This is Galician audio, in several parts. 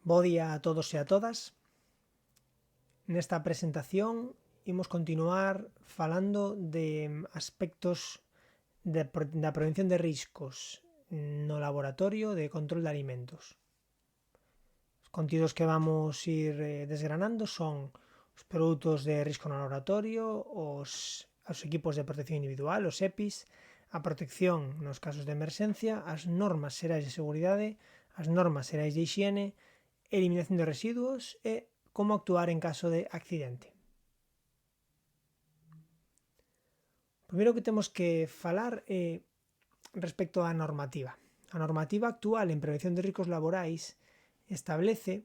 Bo día a todos e a todas. Nesta presentación imos continuar falando de aspectos da prevención de riscos no laboratorio de control de alimentos. Os contidos que vamos ir desgranando son os produtos de risco no laboratorio, os equipos de protección individual, os EPIs, a protección nos casos de emerxencia, as normas xerais de seguridade, as normas xerais de hixiene, eliminación de residuos e como actuar en caso de accidente. O primeiro que temos que falar é respecto á normativa. A normativa actual en prevención de riscos laborais establece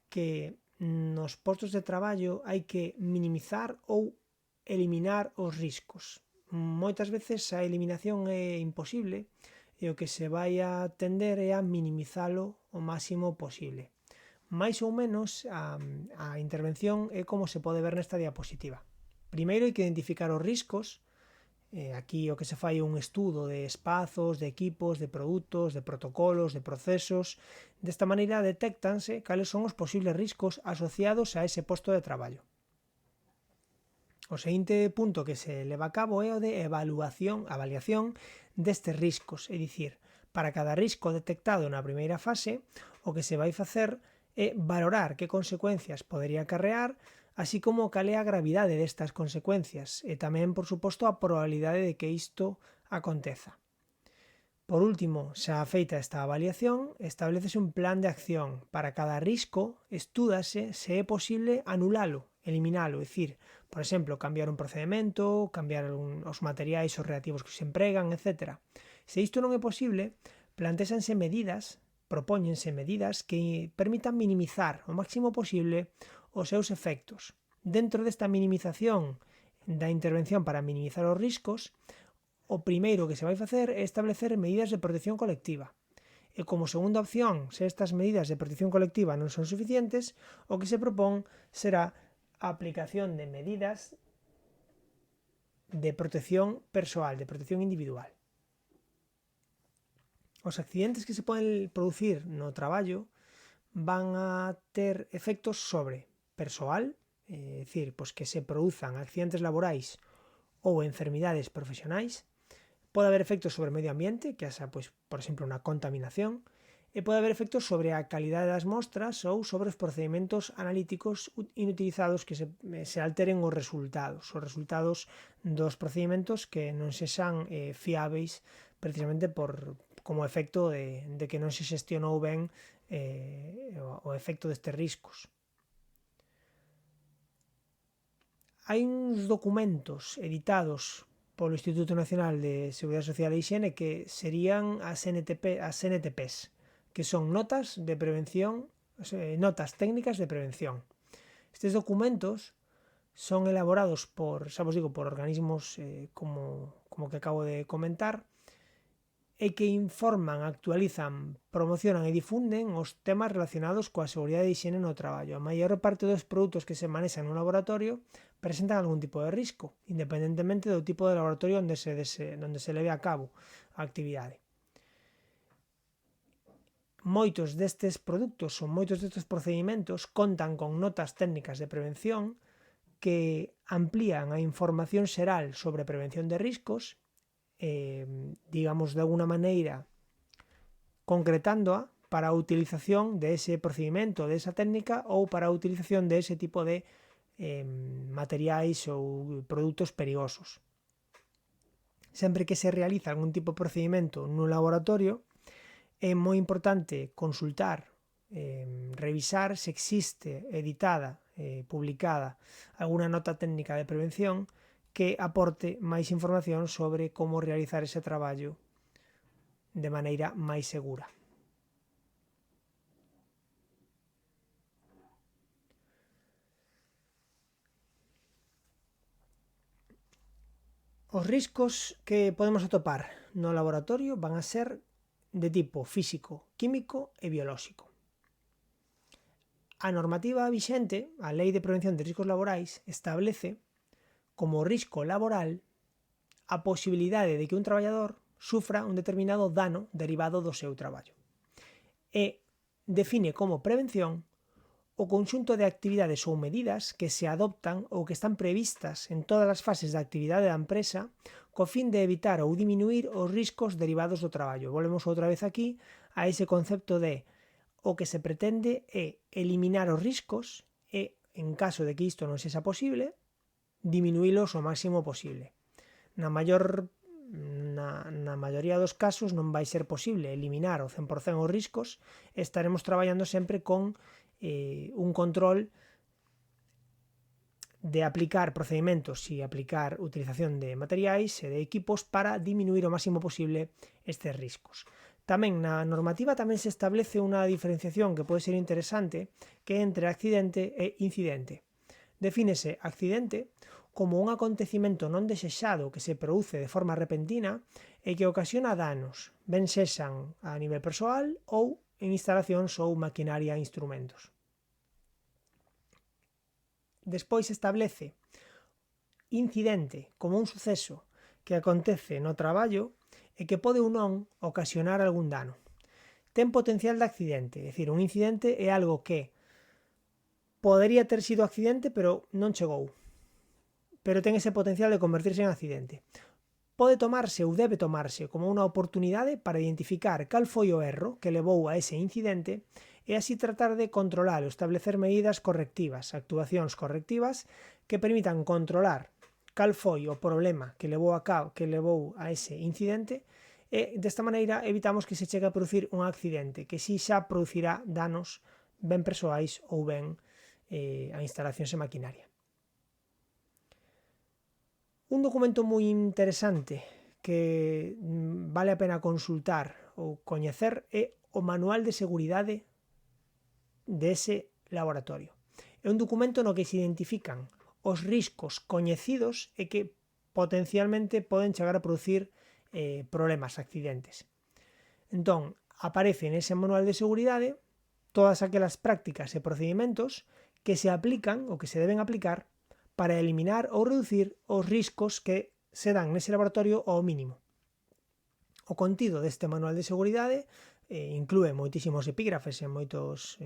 que nos postos de traballo hai que minimizar ou eliminar os riscos. Moitas veces a eliminación é imposible e o que se vai a tender é a minimizalo o máximo posible. Mais ou menos a intervención é como se pode ver nesta diapositiva. Primeiro hai que identificar os riscos. Aquí o que se fai é un estudo de espazos, de equipos, de produtos, de protocolos, de procesos. Desta maneira detéctanse cales son os posibles riscos asociados a ese posto de traballo. O seguinte punto que se leva a cabo é o de avaliación destes riscos, é dicir, para cada risco detectado na primeira fase, o que se vai facer é valorar que consecuencias podería acarrear, así como cal é a gravidade destas consecuencias e tamén, por suposto, a probabilidade de que isto aconteza. Por último, xa feita esta avaliación, establecese un plan de acción. Para cada risco, estúdase se é posible anulalo, eliminalo, é dicir, por exemplo, cambiar un procedimento, cambiar os materiais ou reactivos que se empregan, etc. Se isto non é posible, plantéxanse medidas, propóñense medidas que permitan minimizar o máximo posible os seus efectos. Dentro desta minimización da intervención para minimizar os riscos, o primeiro que se vai facer é establecer medidas de protección colectiva. E como segunda opción, se estas medidas de protección colectiva non son suficientes, o que se propón será a aplicación de medidas de protección persoal, de protección individual. Os accidentes que se poden producir no traballo van a ter efectos sobre persoal, é dicir, pois que se produzan accidentes laborais ou enfermidades profesionais. Pode haber efectos sobre o medio ambiente, que haxa, pois, por exemplo, unha contaminación, e pode haber efectos sobre a calidade das mostras ou sobre os procedimentos analíticos inutilizados que se alteren os resultados dos procedimentos que non sexan fiáveis precisamente como efecto de que non se xestionou ben o efecto destes riscos. Hai uns documentos editados polo Instituto Nacional de Seguridade Social e Higiene que serían as NTPs, que son notas de prevención, notas técnicas de prevención. Estes documentos son elaborados por organismos como que acabo de comentar, e que informan, actualizan, promocionan e difunden os temas relacionados coa seguridade e higiene no traballo. A maior parte dos produtos que se manexan no laboratorio presentan algún tipo de risco, independentemente do tipo de laboratorio onde se leve a cabo a actividade. Moitos destes produtos ou moitos destes procedimentos contan con notas técnicas de prevención que amplían a información xeral sobre prevención de riscos, digamos, de alguna maneira concretándoa para a utilización de ese procedimento, de esa técnica ou para a utilización de ese tipo de materiais ou produtos perigosos. Sempre que se realiza algún tipo de procedimento nun laboratorio, é moi importante consultar, revisar se existe editada, publicada, alguna nota técnica de prevención que aporte máis información sobre como realizar ese traballo de maneira máis segura. Os riscos que podemos atopar no laboratorio van a ser de tipo físico, químico e biolóxico. A normativa vixente, a Lei de Prevención de Riscos Laborais, establece como risco laboral a posibilidade de que un traballador sufra un determinado dano derivado do seu traballo. E define como prevención o conxunto de actividades ou medidas que se adoptan ou que están previstas en todas as fases da actividade da empresa co fin de evitar ou diminuir os riscos derivados do traballo. Volvemos outra vez aquí a ese concepto de o que se pretende é eliminar os riscos e, en caso de que isto non sexa posible, diminuílos o máximo posible. Na maioría dos casos non vai ser posible eliminar o 100% os riscos, estaremos traballando sempre con un control de aplicar procedimentos e aplicar utilización de materiais e de equipos para diminuir o máximo posible estes riscos. Tamén na normativa tamén se establece unha diferenciación que pode ser interesante, que é entre accidente e incidente. Defínese accidente como un acontecimento non desexado que se produce de forma repentina e que ocasiona danos, ben sexan a nivel persoal ou en instalacións ou maquinaria e instrumentos. Despois establece incidente como un suceso que acontece no traballo e que pode ou non ocasionar algún dano. Ten potencial de accidente, é dicir, un incidente é algo que podería ter sido accidente pero non chegou, pero ten ese potencial de convertirse en accidente. Pode tomarse ou debe tomarse como unha oportunidade para identificar cal foi o erro que levou a ese incidente e así tratar de controlar ou establecer medidas correctivas, actuacións correctivas que permitan controlar cal foi o problema que levou a ese incidente e desta maneira evitamos que se chegue a producir un accidente que si xa producirá danos ben persoais ou ben a instalacións e maquinaria. Un documento moi interesante que vale a pena consultar ou coñecer é o Manual de Seguridade dese laboratorio. É un documento no que se identifican os riscos coñecidos e que potencialmente poden chegar a producir problemas, accidentes. Entón, aparece nese Manual de Seguridade todas aquelas prácticas e procedimentos que se aplican ou que se deben aplicar para eliminar ou reducir os riscos que se dan nese laboratorio ao mínimo. O contido deste Manual de Seguridade inclúe moitísimos epígrafes e moitos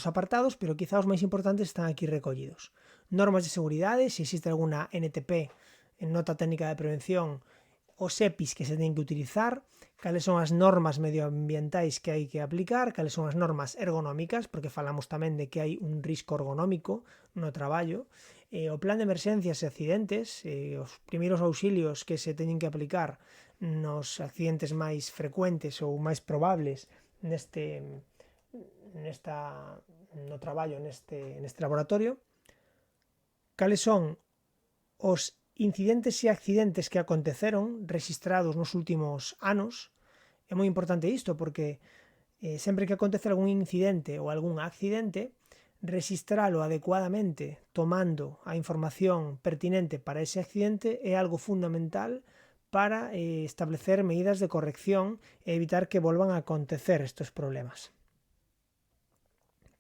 apartados, pero quizá os máis importantes están aquí recollidos. Normas de seguridade, se existe alguna NTP, en nota técnica de prevención, os EPIs que se teñen que utilizar, cales son as normas medioambientais que hai que aplicar, cales son as normas ergonómicas, porque falamos tamén de que hai un risco ergonómico no traballo, o plan de emerxencias e accidentes, os primeiros auxilios que se teñen que aplicar nos accidentes máis frecuentes ou máis probables no traballo, neste laboratorio, cales son os incidentes e accidentes que aconteceron rexistrados nos últimos anos. É moi importante isto porque sempre que acontece algún incidente ou algún accidente, rexistralo adecuadamente tomando a información pertinente para ese accidente é algo fundamental para establecer medidas de corrección e evitar que volvan a acontecer estes problemas.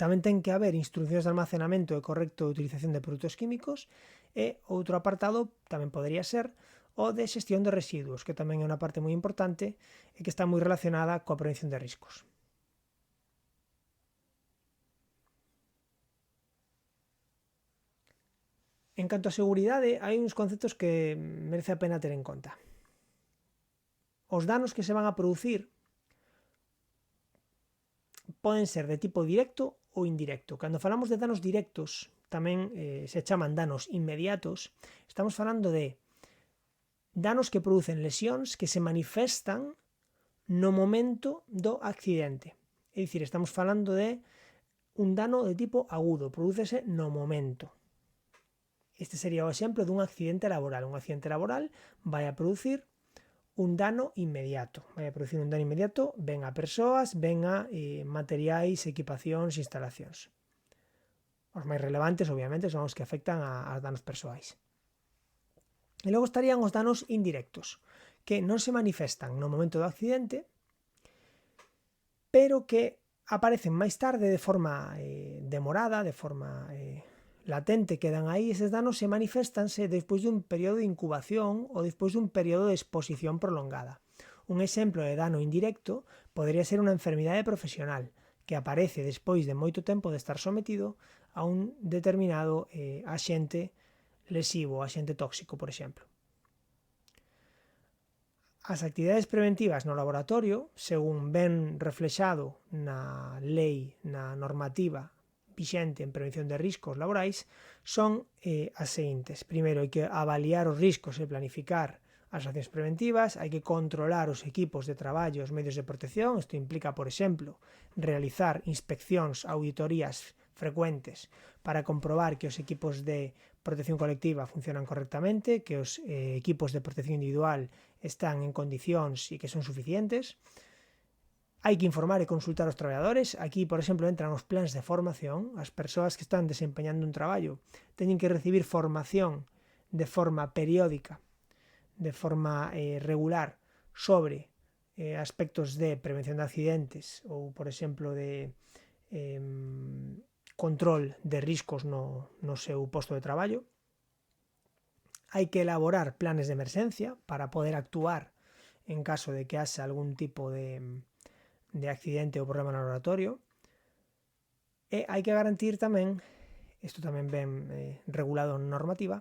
Tamén ten que haber instruccións de almacenamento e correcto de utilización de produtos químicos e outro apartado tamén podería ser o de xestión de residuos, que tamén é unha parte moi importante e que está moi relacionada coa prevención de riscos. En canto a seguridade, hai uns conceptos que merece a pena ter en conta. Os danos que se van a producir poden ser de tipo directo ou indirecto. Cando falamos de danos directos, tamén se chaman danos inmediatos, estamos falando de danos que producen lesións que se manifestan no momento do accidente. É dicir, estamos falando de un dano de tipo agudo, prodúcese no momento. Este sería o exemplo dun accidente laboral. Un accidente laboral vai a producir un dano inmediato. Vai a producir un dano inmediato ben a persoas, ben a materiais, equipacións e instalacións. Os máis relevantes, obviamente, son os que afectan a danos persoais. E logo estarían os danos indirectos, que non se manifestan no momento do accidente, pero que aparecen máis tarde de forma demorada, de forma latente, quedan aí. Eses danos se manifestanse despois dun período de incubación ou despois dun período de exposición prolongada. Un exemplo de dano indirecto podería ser unha enfermidade profesional, que aparece despois de moito tempo de estar sometido a un determinado axente lesivo, axente tóxico, por exemplo. As actividades preventivas no laboratorio, según ben reflexado na lei, na normativa vixente en prevención de riscos laborais, son as seguintes. Primeiro, hai que avaliar os riscos e planificar as accións preventivas, hai que controlar os equipos de traballo e os medios de protección. Isto implica, por exemplo, realizar inspeccións, auditorías frecuentes para comprobar que os equipos de protección colectiva funcionan correctamente, que os equipos de protección individual están en condicións e que son suficientes. Hai que informar e consultar aos traballadores. Aquí, por exemplo, entran os plans de formación. As persoas que están desempeñando un traballo teñen que recibir formación de forma periódica, de forma regular, sobre aspectos de prevención de accidentes ou, por exemplo, de control de riscos no seu posto de traballo. Hai que elaborar planes de emerxencia para poder actuar en caso de que haxa algún tipo de accidente ou problema no laboratorio. E hai que garantir tamén, isto tamén ben regulado na normativa,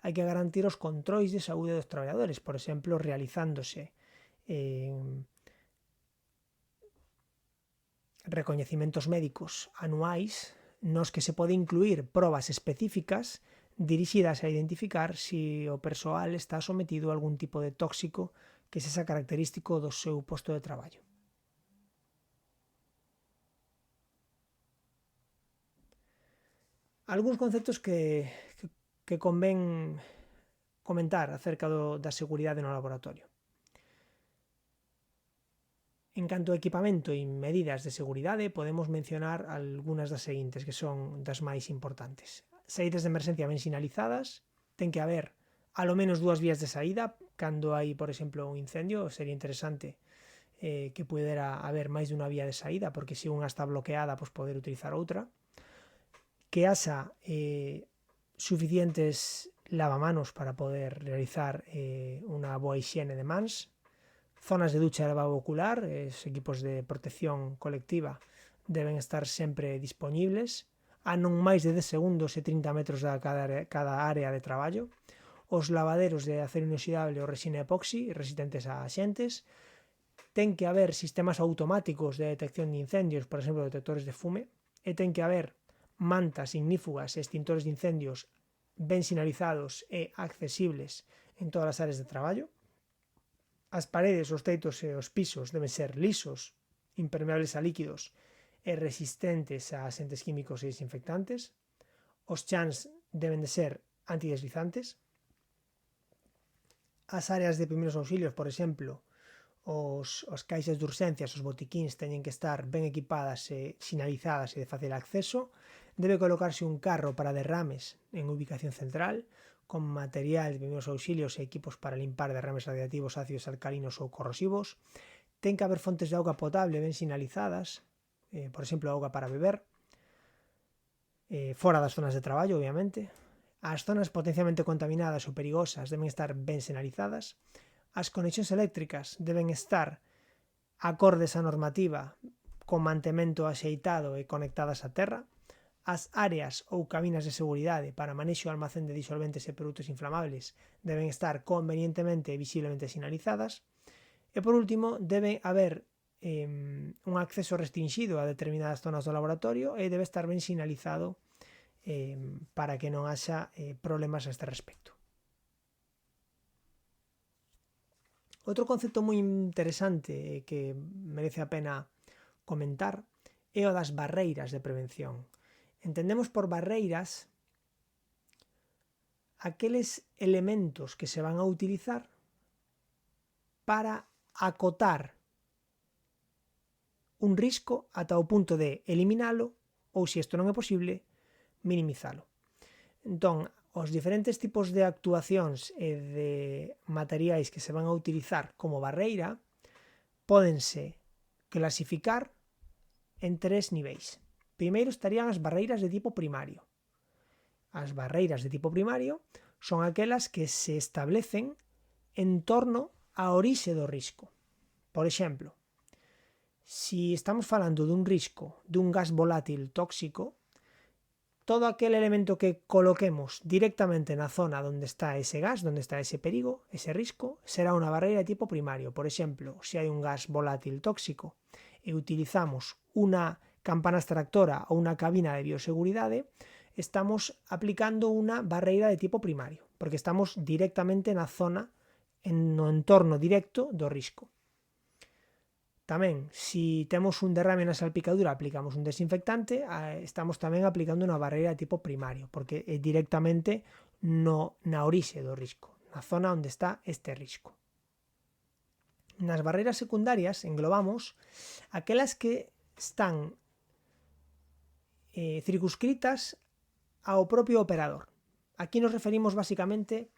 hai que garantir os controis de saúde dos traballadores, por exemplo, realizándose recoñecimentos médicos anuais nos que se pode incluir probas específicas dirixidas a identificar se o persoal está sometido a algún tipo de tóxico que sexa característico do seu posto de traballo. Algúns conceptos que convén comentar acerca da seguridade no laboratorio. En canto a equipamento e medidas de seguridade, podemos mencionar algunhas das seguintes, que son das máis importantes. Saídas de emerxencia ben sinalizadas, ten que haber alo menos 2 vías de saída. Cando hai, por exemplo, un incendio, sería interesante que pudera haber máis dunha vía de saída, porque se unha está bloqueada, pois poder utilizar outra. Que haxa suficientes lavamanos para poder realizar unha boa hixiene de mans. Zonas de ducha e lavabo ocular, os equipos de protección colectiva deben estar sempre dispoñibles a non máis de 10 segundos e 30 metros de cada área de traballo. Os lavaderos de acero inoxidable ou resina epoxi resistentes a axentes. Ten que haber sistemas automáticos de detección de incendios, por exemplo, detectores de fume, e ten que haber mantas ignífugas e extintores de incendios ben sinalizados e accesibles en todas as áreas de traballo. As paredes, os teitos e os pisos deben ser lisos, impermeables a líquidos e resistentes a axentes químicos e desinfectantes. Os chans deben de ser antideslizantes. As áreas de primeiros auxilios, por exemplo, os caixas de urxencias, os botiquíns, teñen que estar ben equipadas e sinalizadas e de fácil acceso. Debe colocarse un carro para derrames en ubicación central, con material de primeiros auxilios e equipos para limpar derrames radiactivos, ácidos alcalinos ou corrosivos. Ten que haber fontes de auga potable ben sinalizadas, por exemplo, auga para beber, fora das zonas de traballo, obviamente. As zonas potencialmente contaminadas ou perigosas deben estar ben sinalizadas. As conexións eléctricas deben estar acordes á normativa, con mantemento axeitado e conectadas á terra. As áreas ou cabinas de seguridade para manexo e almacén de disolventes e produtos inflamables deben estar convenientemente e visiblemente sinalizadas. E, por último, debe haber un acceso restringido a determinadas zonas do laboratorio e debe estar ben sinalizado para que non haxa problemas a este respecto. Outro concepto moi interesante que merece a pena comentar é o das barreiras de prevención. Entendemos por barreiras aqueles elementos que se van a utilizar para acotar un risco ata o punto de eliminalo ou, se isto non é posible, minimizalo. Entón, os diferentes tipos de actuacións e de materiais que se van a utilizar como barreira pódense clasificar en 3 niveis. Primeiro estarían as barreiras de tipo primario. As barreiras de tipo primario son aquelas que se establecen en torno á orixe do risco. Por exemplo, Si estamos falando dun risco dun gas volátil tóxico, todo aquel elemento que coloquemos directamente na zona onde está ese gas, onde está ese perigo, ese risco, será unha barreira de tipo primario. Por exemplo, se hai un gas volátil tóxico e utilizamos unha campana extractora ou unha cabina de bioseguridade, estamos aplicando unha barreira de tipo primario, porque estamos directamente na zona, no entorno directo do risco. Tamén, se temos un derrame na salpicadura, aplicamos un desinfectante, estamos tamén aplicando unha barreira de tipo primario, porque é directamente na orixe do risco, na zona onde está este risco. Nas barreiras secundarias englobamos aquelas que están circunscritas ao propio operador. Aquí nos referimos basicamente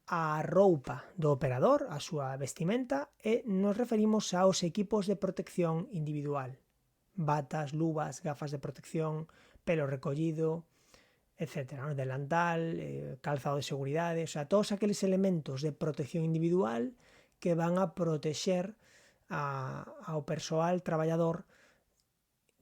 a roupa do operador, a súa vestimenta, e nos referimos aos equipos de protección individual. Batas, luvas, gafas de protección, pelo recollido, etc. Delantal, calzado de seguridade, o sea, todos aqueles elementos de protección individual que van a protexer ao persoal traballador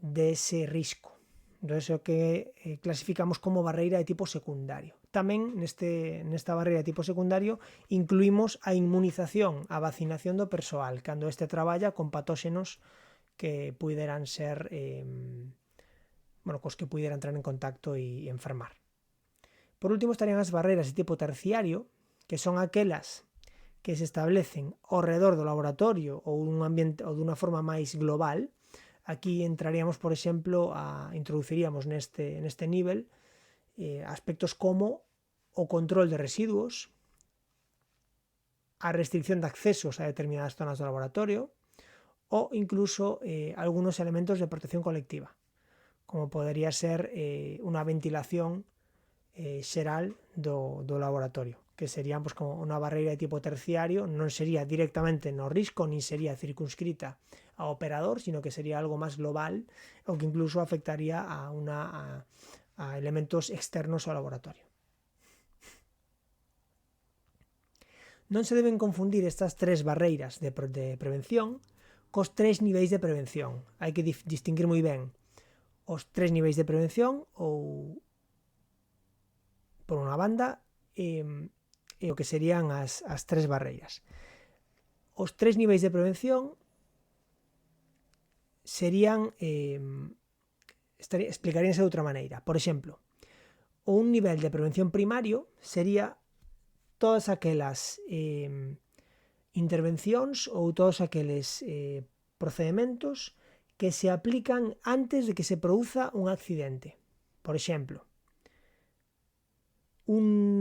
dese risco. Entón, é o que clasificamos como barreira de tipo secundario. Tamén nesta barreira de tipo secundario incluímos a inmunización, a vacinación do persoal cando este traballa con patóxenos que puderan ser cos que pudera entrar en contacto e enfermar. Por último estarían as barreiras de tipo terciario, que son aquelas que se establecen ao redor do laboratorio ou dun ambiente ou dunha forma máis global. Aquí entraríamos, por exemplo, introduciríamos neste nivel aspectos como o control de residuos, a restricción de accesos a determinadas zonas do laboratorio ou incluso algunos elementos de protección colectiva, como podería ser unha ventilación xeral do laboratorio, que serían como unha barreira de tipo terciario, non sería directamente no risco, nin sería circunscrita ao operador, sino que sería algo máis global, ou que incluso afectaría a elementos externos ao laboratorio. Non se deben confundir estas tres barreiras de prevención cos tres niveis de prevención. Hai que distinguir moi ben os tres niveis de prevención, ou por unha banda, e o que serían as tres barreiras. Os tres niveis de prevención serían, explicaríanse de outra maneira. Por exemplo, un nivel de prevención primario sería todas aquelas intervencións ou todos aqueles procedementos que se aplican antes de que se produza un accidente. Por exemplo, un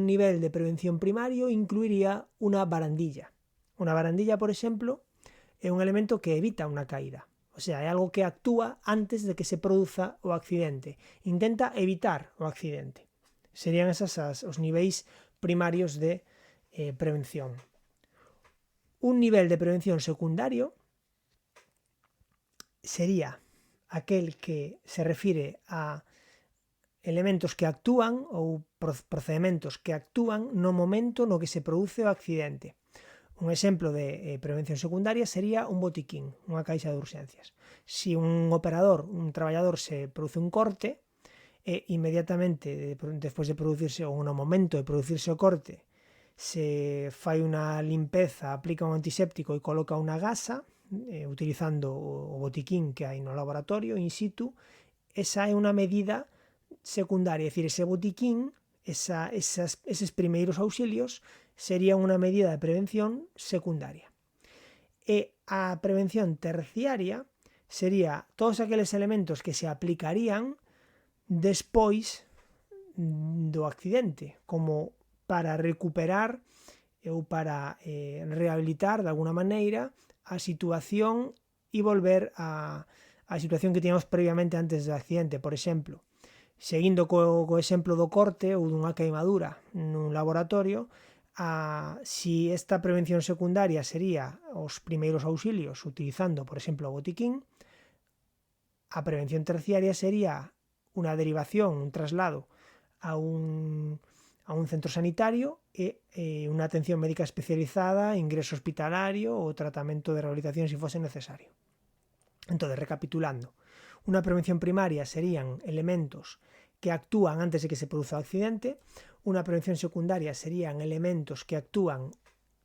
nivel de prevención primario incluiría unha barandilla. Unha barandilla, por exemplo, é un elemento que evita unha caída. O sea, é algo que actúa antes de que se produza o accidente. Intenta evitar o accidente. Serían esas os niveis primarios de prevención. Un nivel de prevención secundario sería aquel que se refire a elementos que actúan ou procedementos que actúan no momento no que se produce o accidente. Un exemplo de prevención secundaria sería un botiquín, unha caixa de urxencias. Se un operador, un traballador, se produce un corte, inmediatamente despois de producirse, ou no momento de producirse o corte, se fai unha limpeza, aplica un antiséptico e coloca unha gasa, utilizando o botiquín que hai no laboratorio in situ. Esa é unha medida secundaria, é dicir, ese botiquín, eses primeiros auxilios serían unha medida de prevención secundaria. E a prevención terciaria sería todos aqueles elementos que se aplicarían despois do accidente, como para recuperar ou para rehabilitar de alguna maneira a situación e volver a situación que tiñamos previamente antes do accidente. Por exemplo, seguindo co exemplo do corte ou dunha queimadura nun laboratorio, si esta prevención secundaria sería os primeiros auxilios utilizando, por exemplo, o botiquín, a prevención terciaria sería unha derivación, un traslado a a un centro sanitario e unha atención médica especializada, ingreso hospitalario ou tratamento de rehabilitación se fose necesario. Entón, recapitulando, unha prevención primaria serían elementos que actúan antes de que se produza o accidente, unha prevención secundaria serían elementos que actúan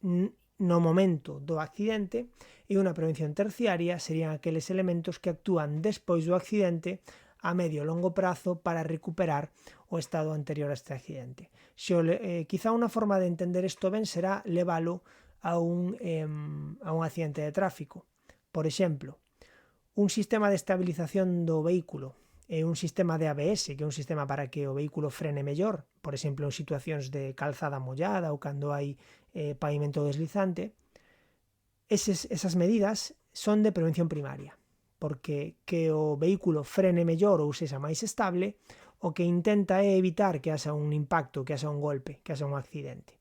no momento do accidente e unha prevención terciaria serían aqueles elementos que actúan despois do accidente a medio e longo prazo para recuperar o estado anterior a este accidente. Quizá unha forma de entender isto ben será leválo a un accidente de tráfico. Por exemplo, un sistema de estabilización do vehículo e un sistema de ABS, que é un sistema para que o vehículo frene mellor, por exemplo, en situacións de calzada mollada ou cando hai pavimento deslizante, esas medidas son de prevención primaria, porque que o vehículo frene mellor ou sexa máis estable, o que intenta é evitar que haxa un impacto, que haxa un golpe, que haxa un accidente.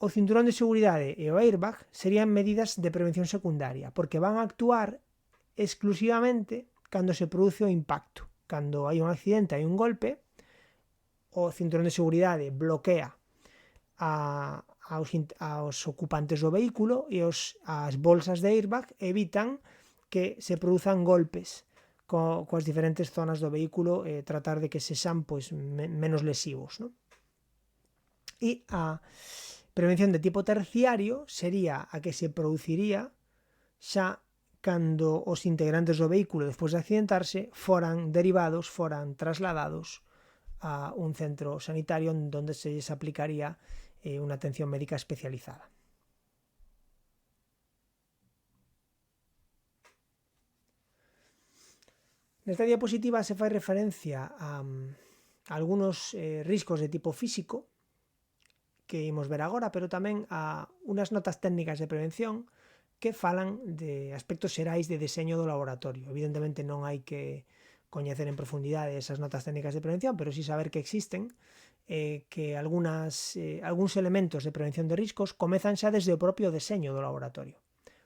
O cinturón de seguridade e o airbag serían medidas de prevención secundaria, porque van a actuar exclusivamente cando se produce o impacto. Cando hai un accidente, hai un golpe, o cinturón de seguridade bloquea aos ocupantes do vehículo e as bolsas de airbag evitan que se produzan golpes coas diferentes zonas do vehículo e tratar de que sexan menos lesivos, ¿no? E a prevención de tipo terciario sería a que se produciría xa cando os integrantes do vehículo despois de accidentarse foran derivados, foran trasladados a un centro sanitario onde se lles aplicaría unha atención médica especializada. Nesta diapositiva se fai referencia a algunos riscos de tipo físico que imos ver agora, pero tamén a unhas notas técnicas de prevención que falan de aspectos xerais de deseño do laboratorio. Evidentemente non hai que coñecer en profundidade esas notas técnicas de prevención, pero sí saber que existen, que algúns elementos de prevención de riscos comezan xa desde o propio deseño do laboratorio.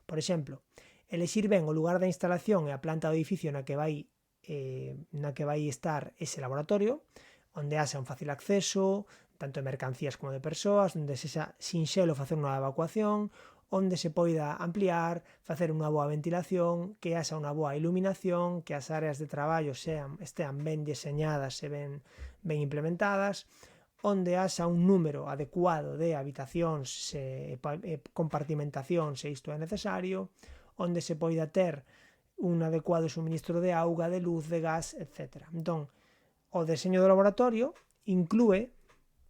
Por exemplo, elexir ben o lugar da instalación e a planta do edificio na que vai estar ese laboratorio, onde haxa un fácil acceso, tanto de mercancías como de persoas, onde sexa sinxelo facer unha evacuación, onde se poida ampliar, facer unha boa ventilación, que haxa unha boa iluminación, que as áreas de traballo estean ben diseñadas e ben implementadas, onde haxa un número adecuado de habitacións e compartimentación se isto é necesario, onde se poida ter un adecuado suministro de auga, de luz, de gas, etc. Entón, o deseño do laboratorio inclúe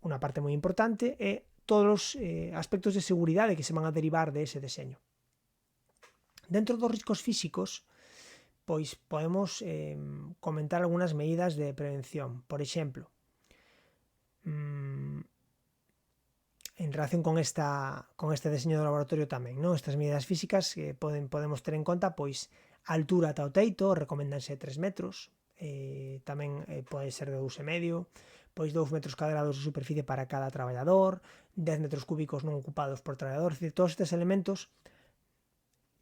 unha parte moi importante é todos os aspectos de seguridade que se van a derivar de ese deseño. Dentro dos riscos físicos, pois podemos comentar algunhas medidas de prevención. Por exemplo, en relación con este deseño do laboratorio tamén, non? Estas medidas físicas que podemos ter en conta, pois a altura ata o teito, recoméndanse 3 metros, tamén pode ser de 2,5, pois 2 metros cadrados de superficie para cada traballador, 10 metros cúbicos non ocupados por traballador. Es decir, todos estes elementos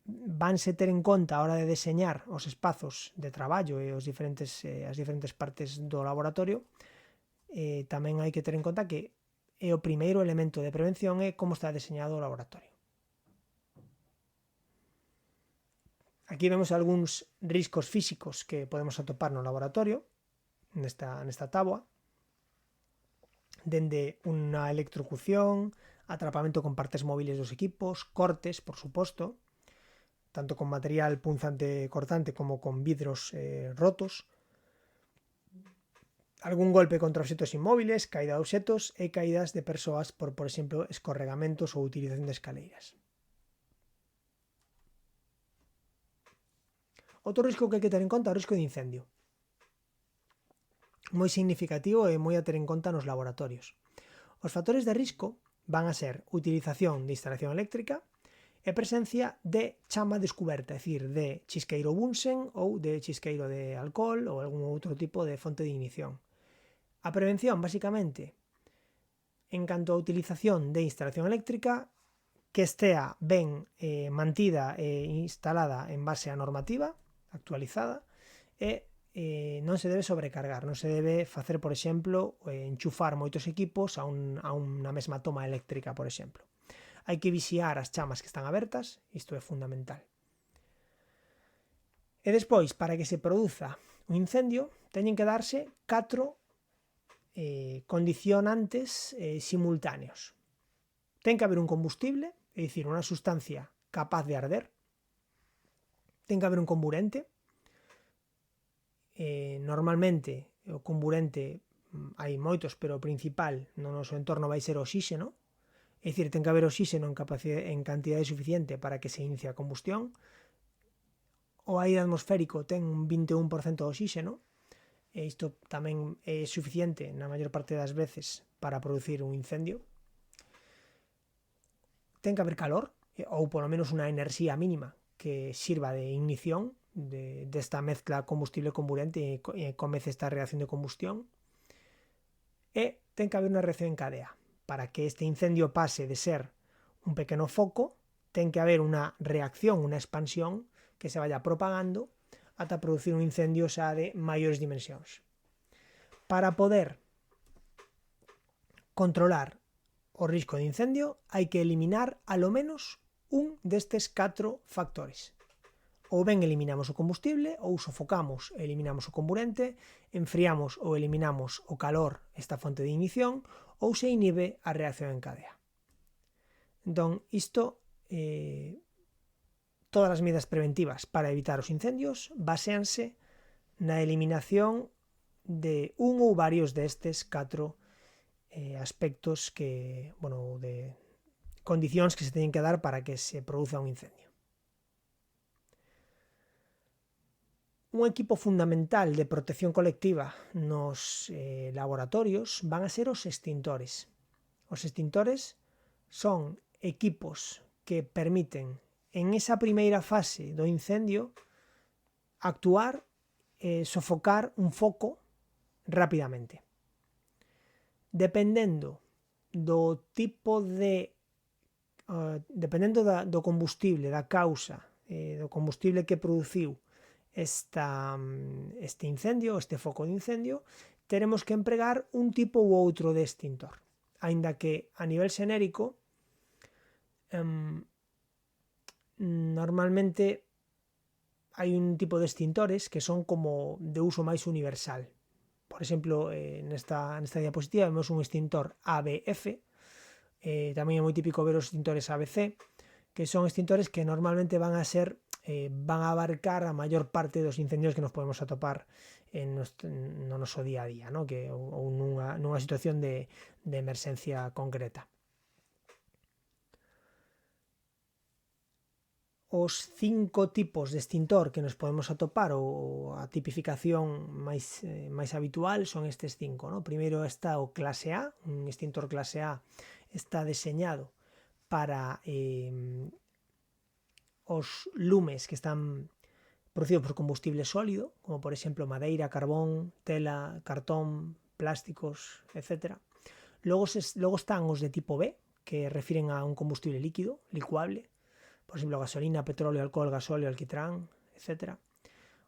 vanse ter en conta a hora de deseñar os espazos de traballo e as diferentes partes do laboratorio. Tamén hai que ter en conta que é o primeiro elemento de prevención é como está deseñado o laboratorio. Aquí vemos algúns riscos físicos que podemos atopar no laboratorio, nesta táboa, dende unha electrocución, atrapamento con partes móviles dos equipos, cortes, por suposto, tanto con material punzante cortante como con vidros rotos, algún golpe contra obxetos inmóviles, caída de obxetos e caídas de persoas por exemplo, escorregamentos ou utilización de escaleiras. Outro risco que hai que ter en conta é o risco de incendio. Moi significativo e moi a ter en conta nos laboratorios. Os factores de risco van a ser utilización de instalación eléctrica e presencia de chama descuberta, é dicir, de chisqueiro Bunsen ou de chisqueiro de alcohol ou algún outro tipo de fonte de ignición. A prevención, basicamente, en canto a utilización de instalación eléctrica, que estea ben mantida e instalada en base á normativa actualizada e non se debe sobrecargar, non se debe facer, por exemplo, enchufar moitos equipos a unha mesma toma eléctrica, por exemplo. Hai que vixiar as chamas que están abertas, isto é fundamental. E despois, para que se produza un incendio, teñen que darse 4 condicionantes simultáneos. Ten que haber un combustible, é dicir, unha sustancia capaz de arder. Ten que haber un comburente. Normalmente o comburente hai moitos, pero o principal no noso entorno vai ser o oxíxeno. É dicir, ten que haber oxíxeno en cantidade suficiente para que se inicie a combustión. O aire atmosférico ten un 21% de oxíxeno, e isto tamén é suficiente na maior parte das veces para producir un incendio. Ten que haber calor, ou polo menos unha enerxía mínima que sirva de ignición desta mezcla combustible-comburente e comece esta reacción de combustión. E ten que haber unha reacción en cadea. Para que este incendio pase de ser un pequeno foco, ten que haber unha reacción, unha expansión que se vaya propagando ata producir un incendio xa de maiores dimensións. Para poder controlar o risco de incendio hai que eliminar alo menos un destes 4 factores. Ou ben eliminamos o combustible, ou sofocamos e eliminamos o comburente, enfriamos ou eliminamos o calor, esta fonte de ignición, ou se inhibe a reacción en cadea. Entón, isto, todas as medidas preventivas para evitar os incendios baséanse na eliminación de un ou varios destes 4 aspectos que, de condicións que se teñen que dar para que se produza un incendio. Un equipo fundamental de protección colectiva nos laboratorios van a ser os extintores. Os extintores son equipos que permiten, en esa primeira fase do incendio, actuar e sofocar un foco rapidamente. Dependendo do tipo de dependendo do combustible, da causa, do combustible que produciu este incendio, este foco de incendio, teremos que empregar un tipo ou outro de extintor. Aínda que a nivel xenérico normalmente hai un tipo de extintores que son como de uso máis universal. Por exemplo, nesta diapositiva vemos un extintor ABF, tamén é moi típico ver os extintores ABC, que son extintores que normalmente van a abarcar a maior parte dos incendios que nos podemos atopar no noso día a día, ou nunha situación de emerxencia concreta. Os 5 tipos de extintor que nos podemos atopar, ou a tipificación máis habitual, son estes 5. Primeiro está o clase A. Un extintor clase A está deseñado para os lumes que están producidos por combustible sólido, como por exemplo madeira, carbón, tela, cartón, plásticos, etc. Logo están os de tipo B, que refiren a un combustible líquido, licuable, por exemplo gasolina, petróleo, alcohol, gasóleo, alquitrán, etc.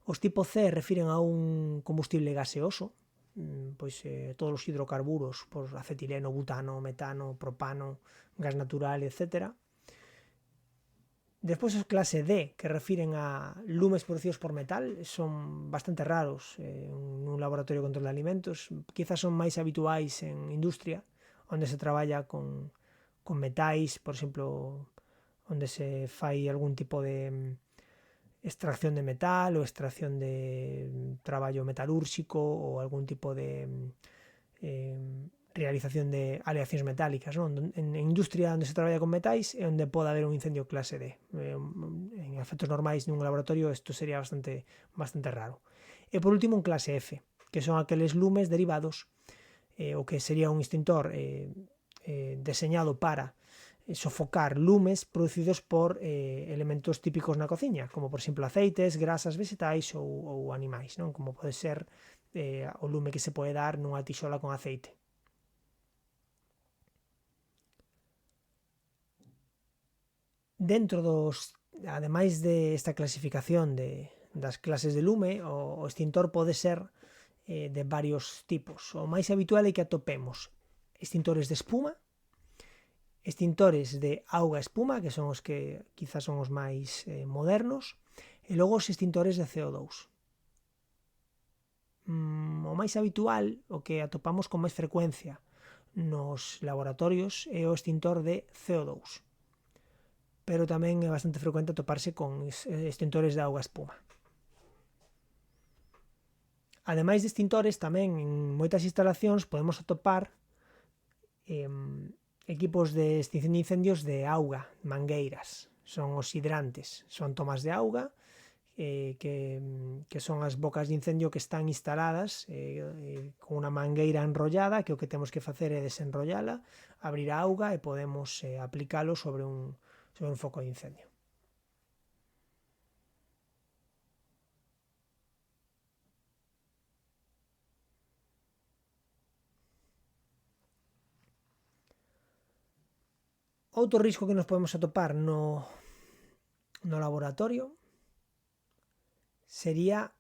Os tipo C refiren a un combustible gaseoso, pois todos os hidrocarburos, acetileno, butano, metano, propano, gas natural, etc. Despois os clase D, que refiren a lumes producidos por metal, son bastante raros nun laboratorio de control de alimentos, quizás son máis habituais en industria, onde se traballa con metais, por exemplo, onde se fai algún tipo de extracción de metal ou extracción de traballo metalúrxico ou algún tipo de realización de aleacións metálicas. En industria onde se traballa con metais é onde pode haber un incendio clase D. En efectos normais nun laboratorio isto sería bastante raro. E por último un clase F, que son aqueles lumes derivados, o que sería un extintor deseñado para sofocar lumes producidos por elementos típicos na cociña, como por exemplo aceites, grasas vegetais ou animais, como pode ser o lume que se pode dar nunha tixola con aceite. Dentro ademais desta clasificación de das clases de lume, o extintor pode ser de varios tipos. O máis habitual é que atopemos extintores de espuma, extintores de auga-espuma, que son os que quizás son os máis modernos, e logo os extintores de CO2. O máis habitual, o que atopamos con máis frecuencia nos laboratorios, é o extintor de CO2, pero tamén é bastante frecuente atoparse con extintores de auga-espuma. Ademais de extintores, tamén en moitas instalacións podemos atopar equipos de extinción de incendios de auga, mangueiras. Son os hidrantes, son tomas de auga que son as bocas de incendio que están instaladas con unha mangueira enrollada, que o que temos que facer é desenrollala, abrir a auga e podemos aplicalo sobre un foco de incendio. Outro risco que nos podemos atopar no laboratorio sería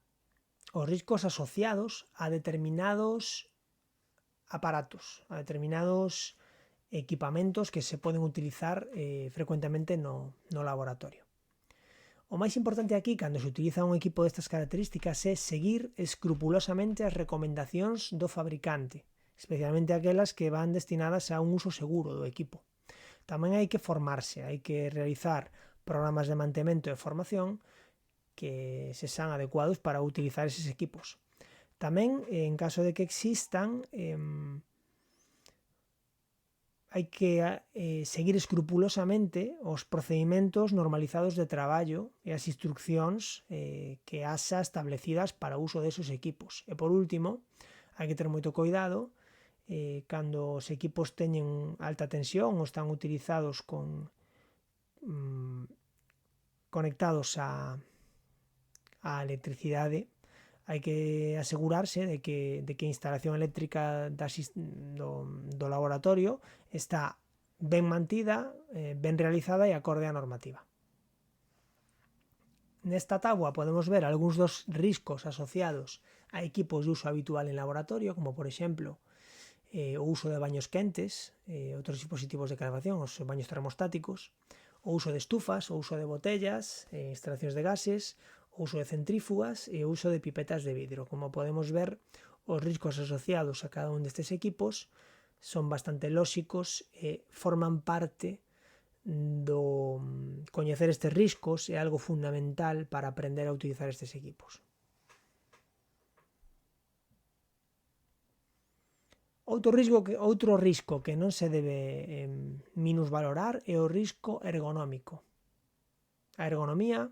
os riscos asociados a determinados aparatos, a determinados equipamentos que se poden utilizar frecuentemente no laboratorio. O máis importante aquí, cando se utiliza un equipo destas características, é seguir escrupulosamente as recomendacións do fabricante, especialmente aquelas que van destinadas a un uso seguro do equipo. Tamén hai que formarse, hai que realizar programas de mantemento e formación que se sean adecuados para utilizar eses equipos. Tamén, en caso de que existan, hai que seguir escrupulosamente os procedimentos normalizados de traballo e as instruccións que haxa establecidas para o uso desos equipos. E por último, hai que ter moito cuidado cando os equipos teñen alta tensión ou están utilizados conectados á electricidade. Hai que asegurarse de que a instalación eléctrica do laboratorio está ben mantida, ben realizada e acorde á normativa. Nesta táboa podemos ver algúns dos riscos asociados a equipos de uso habitual en laboratorio, como por exemplo o uso de baños quentes, outros dispositivos de calefacción, os baños termostáticos, o uso de estufas, o uso de botellas, extraccións de gases, o uso de centrífugas e o uso de pipetas de vidro. Como podemos ver, os riscos asociados a cada un destes equipos son bastante lóxicos e forman parte do coñecer estes riscos, é algo fundamental para aprender a utilizar estes equipos. Outro risco que non se debe minusvalorar é o risco ergonómico. A ergonomía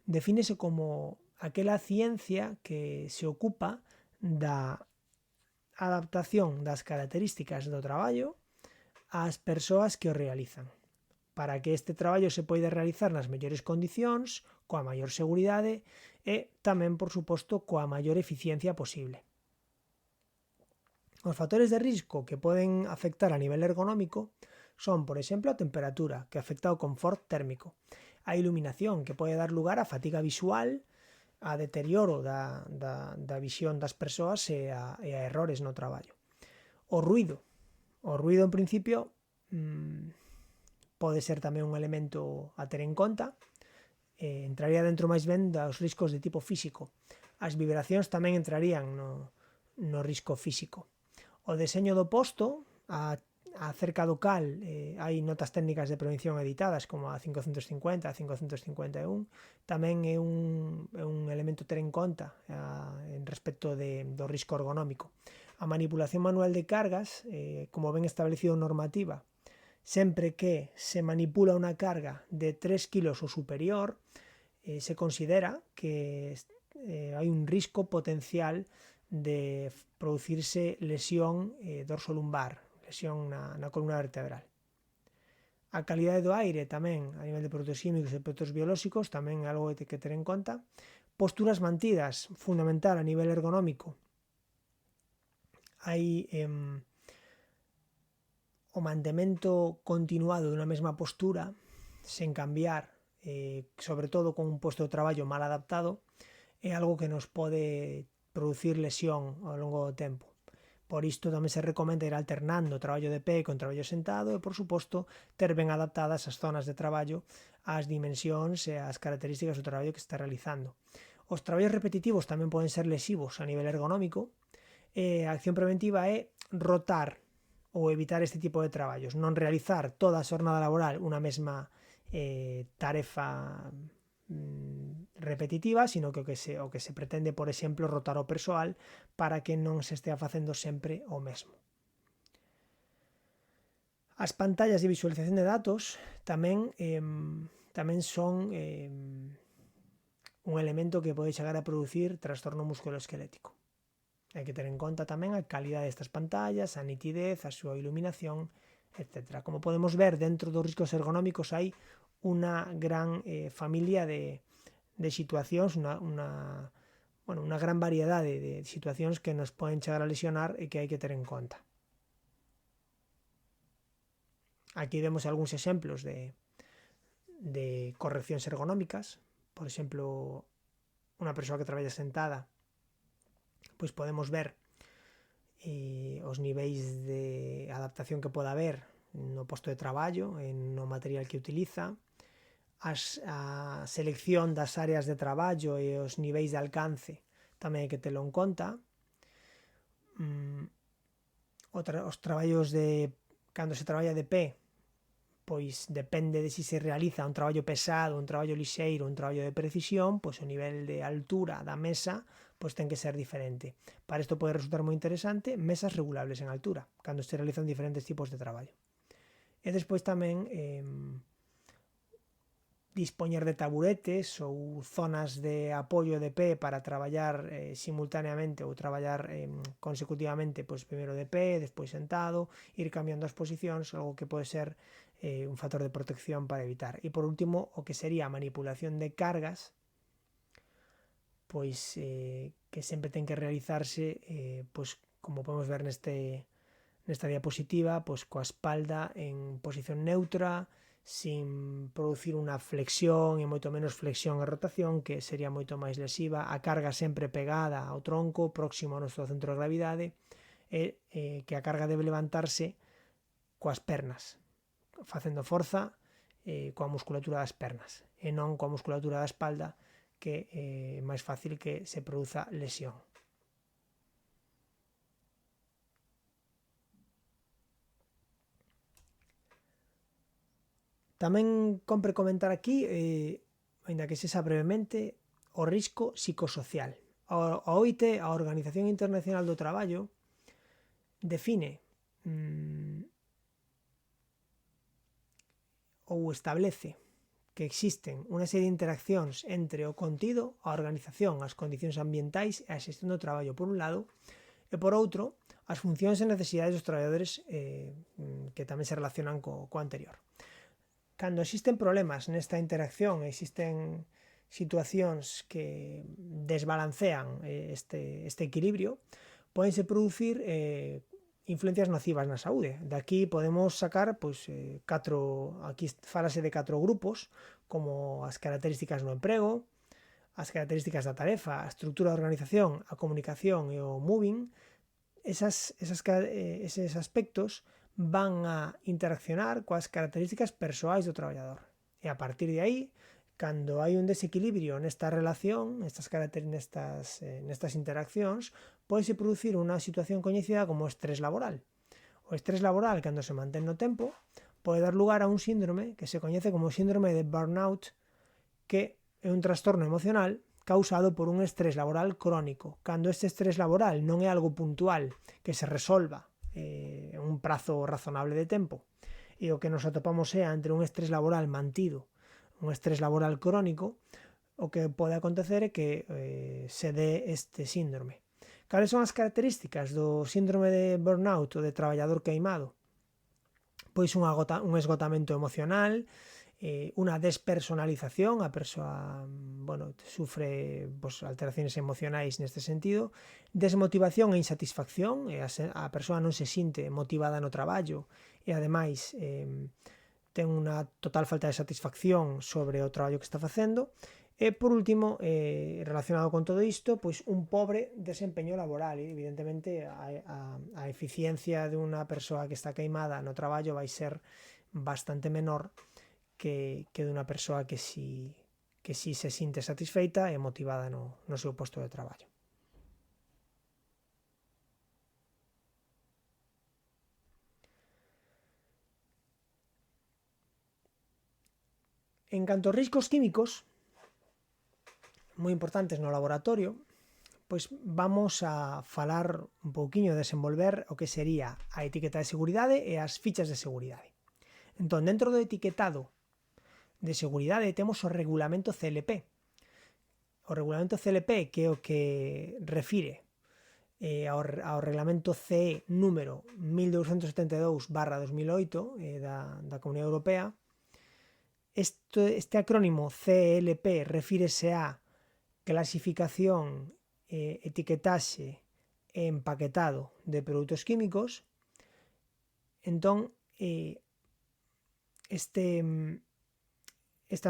defínese como aquela ciencia que se ocupa da adaptación das características do traballo ás persoas que o realizan, para que este traballo se poida realizar nas mellores condicións, coa maior seguridade e tamén, por suposto, coa maior eficiencia posible. Os factores de risco que poden afectar a nivel ergonómico son, por exemplo, a temperatura, que afecta ao confort térmico, a iluminación, que pode dar lugar a fatiga visual, a deterioro da visión das persoas e a errores no traballo. O ruido en principio pode ser tamén un elemento a ter en conta, entraría dentro máis ben dos riscos de tipo físico. As vibracións tamén entrarían no risco físico. O deseño do posto, acerca do cal hai notas técnicas de prevención editadas como a 550, a 551, tamén é un elemento ter en conta en respecto do risco ergonómico. A manipulación manual de cargas, como ben establecido en normativa, sempre que se manipula unha carga de 3 kilos ou superior, se considera que hai un risco potencial de producirse lesión dorsolumbar, lesión na columna vertebral. A calidade do aire tamén, a nivel de produtos químicos e produtos biolóxicos, tamén é algo que hai que ter en conta. Posturas mantidas, fundamental a nivel ergonómico. Hai o mantemento continuado dunha mesma postura, sen cambiar sobre todo con un posto de traballo mal adaptado, é algo que nos pode producir lesión ao longo do tempo. Por isto tamén se recomenda ir alternando o traballo de pé con traballo sentado e, por suposto, ter ben adaptadas as zonas de traballo ás dimensións e ás características do traballo que está realizando. Os traballos repetitivos tamén poden ser lesivos a nivel ergonómico e a acción preventiva é rotar ou evitar este tipo de traballos, non realizar toda a xornada laboral unha mesma tarefa repetitiva, sino que o que se pretende, por exemplo, rotar o persoal para que non se estea facendo sempre o mesmo. As pantallas de visualización de datos tamén son un elemento que pode chegar a producir trastorno musculoesquelético. Hai que ter en conta tamén a calidade destas pantallas, a nitidez, a súa iluminación, etc. Como podemos ver, dentro dos riscos ergonómicos hai unha gran familia de situacións, unha gran variedade de situacións que nos poden chegar a lesionar e que hai que ter en conta. Aquí vemos algúns exemplos de correccións ergonómicas. Por exemplo, unha persoa que traballa sentada, pois podemos ver os niveis de adaptación que poda haber no posto de traballo, no material que utiliza, a selección das áreas de traballo e os niveis de alcance tamén hai que telo en conta. Os traballos cando se traballa de pé, pois depende de si se realiza un traballo pesado, un traballo lixeiro, un traballo de precisión, pois o nivel de altura da mesa pois ten que ser diferente. Para isto pode resultar moi interesante mesas regulables en altura, cando se realizan diferentes tipos de traballo. E despois tamén dispoñer de taburetes ou zonas de apoio de pé para traballar simultaneamente ou traballar consecutivamente, pois primeiro de pé, despois sentado, ir cambiando as posicións, algo que pode ser un factor de protección para evitar. E por último, o que sería a manipulación de cargas, pois que sempre ten que realizarse, pois como podemos ver nesta diapositiva, pois coa espalda en posición neutra, sin producir unha flexión e moito menos flexión e rotación, que sería moito máis lesiva, a carga sempre pegada ao tronco, próximo ao noso centro de gravidade, e que a carga debe levantarse coas pernas, facendo forza coa musculatura das pernas e non coa musculatura da espalda, que é máis fácil que se produza lesión. Tamén compre comentar aquí, aínda que sexa brevemente, o risco psicosocial. A OIT, a Organización Internacional do Traballo, define ou establece que existen unha serie de interaccións entre o contido, a organización, as condicións ambientais e a xestión do traballo por un lado, e por outro, as funcións e necesidades dos traballadores que tamén se relacionan co anterior. Cando existen problemas nesta interacción, existen situacións que desbalancean este equilibrio, pódense producir influencias nocivas na saúde. De aquí podemos sacar, pois, aquí falase de 4 grupos, como as características no emprego, as características da tarefa, a estrutura da organización, a comunicación e o moving. Eses aspectos van a interaccionar coas características persoais do traballador. E a partir de aí, cando hai un desequilibrio nesta relación, nestas interaccións, podese producir unha situación coñecida como estrés laboral. O estrés laboral, cando se mantén no tempo, pode dar lugar a un síndrome que se coñece como síndrome de burnout, que é un trastorno emocional causado por un estrés laboral crónico. Cando este estrés laboral non é algo puntual que se resolva en un prazo razonable de tempo, e o que nos atopamos é entre un estrés laboral mantido, un estrés laboral crónico, o que pode acontecer é que se dé este síndrome. Cales son as características do síndrome de burnout ou de traballador queimado? Pois un esgotamento emocional, unha despersonalización, a persoa sufre alteraciones emocionais neste sentido, desmotivación e insatisfacción, a persoa non se sinte motivada no traballo e ademais ten unha total falta de satisfacción sobre o traballo que está facendo. E, por último, relacionado con todo isto, pois un pobre desempeño laboral. E, evidentemente, a eficiencia de unha persoa que está queimada no traballo vai ser bastante menor que de unha persoa que si se sinte satisfeita e motivada no seu posto de traballo. En canto aos riscos químicos, moi importantes no laboratorio, pois vamos a falar un pouquiño de desenvolver o que sería a etiqueta de seguridade e as fichas de seguridade. Entón, dentro do etiquetado de seguridade temos o regulamento CLP. O regulamento CLP, que é o que refire ao reglamento CE número 1272/2008 da Comunidade Europea. Este acrónimo CLP refírese a clasificación, etiquetaxe e empaquetado de produtos químicos. Entón, esta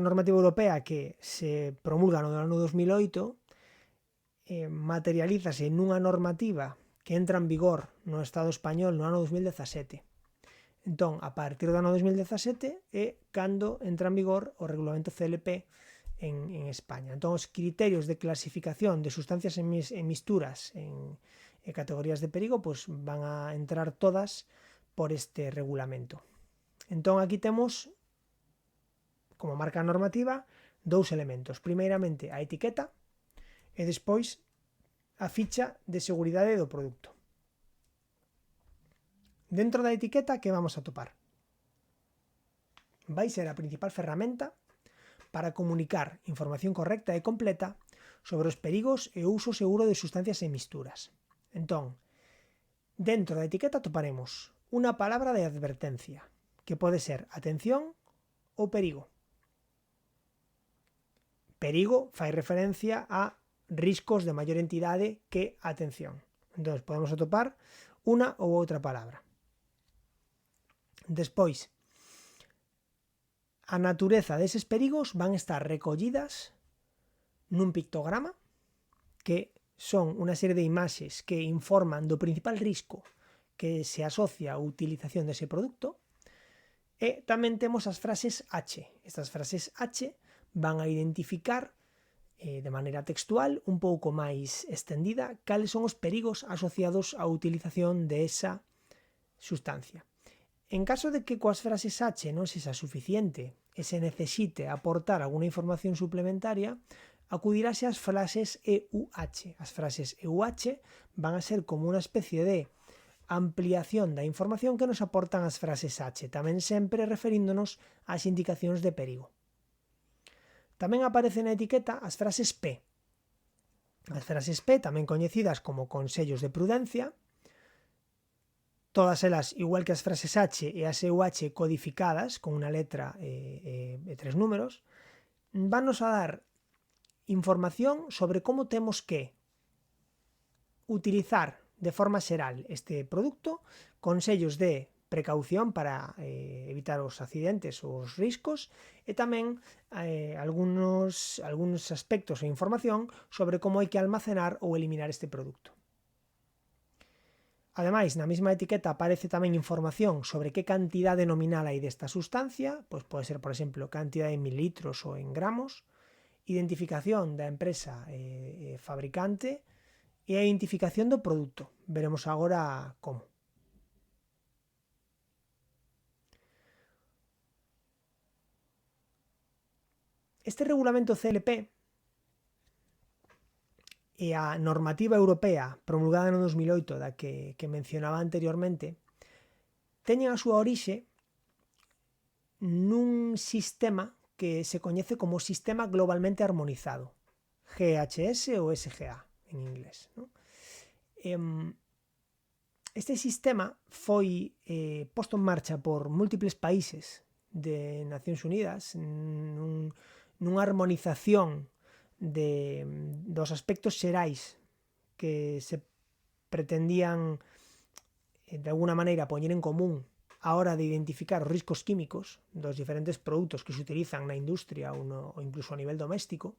normativa europea que se promulga no ano 2008 materialízase nunha normativa que entra en vigor no Estado español no ano 2017. Entón, a partir do ano 2017 é cando entra en vigor o regulamento CLP en España. Entón, os criterios de clasificación de sustancias en misturas en categorías de perigo pois van a entrar todas por este regulamento. Entón, aquí temos, como marca normativa, dous elementos. Primeiramente, a etiqueta e despois a ficha de seguridade do produto. Dentro da etiqueta, que vamos a topar? Vai ser a principal ferramenta para comunicar información correcta e completa sobre os perigos e o uso seguro de sustancias e misturas. Entón, dentro da etiqueta toparemos unha palabra de advertencia, que pode ser atención ou perigo. Perigo fai referencia a riscos de maior entidade que atención. Entón, podemos atopar unha ou outra palabra. Despois, a natureza deses perigos van estar recollidas nun pictograma, que son unha serie de imaxes que informan do principal risco que se asocia á utilización dese produto. E tamén temos as frases H. Estas frases H van a identificar de maneira textual, un pouco máis extendida, cales son os perigos asociados á utilización de esa sustancia. En caso de que coas frases H non sexa suficiente e se necesite aportar alguna información suplementaria, acudirase ás frases EUH. As frases EUH van a ser como unha especie de ampliación da información que nos aportan as frases H, tamén sempre referíndonos ás indicacións de perigo. Tamén aparecen na etiqueta as frases P. As frases P, tamén coñecidas como consellos de prudencia, todas elas, igual que as frases H e as EUH codificadas con unha letra e 3 números, vannos a dar información sobre como temos que utilizar de forma xeral este produto, consellos de precaución para evitar os accidentes ou os riscos e tamén algúns aspectos e información sobre como hai que almacenar ou eliminar este produto. Ademais, na mesma etiqueta aparece tamén información sobre que cantidade nominal hai desta sustancia, pois pode ser, por exemplo, cantidade en mililitros ou en gramos, identificación da empresa fabricante e a identificación do produto. Veremos agora como. Este regulamento CLP e a normativa europea promulgada no 2008 da que mencionaba anteriormente teñen a súa orixe nun sistema que se coñece como Sistema Globalmente Armonizado, GHS ou SGA en inglés. Este sistema foi posto en marcha por múltiples países de Nacións Unidas nunha armonización dos aspectos xerais que se pretendían de alguna maneira poñer en común a hora de identificar os riscos químicos dos diferentes produtos que se utilizan na industria ou incluso a nivel doméstico.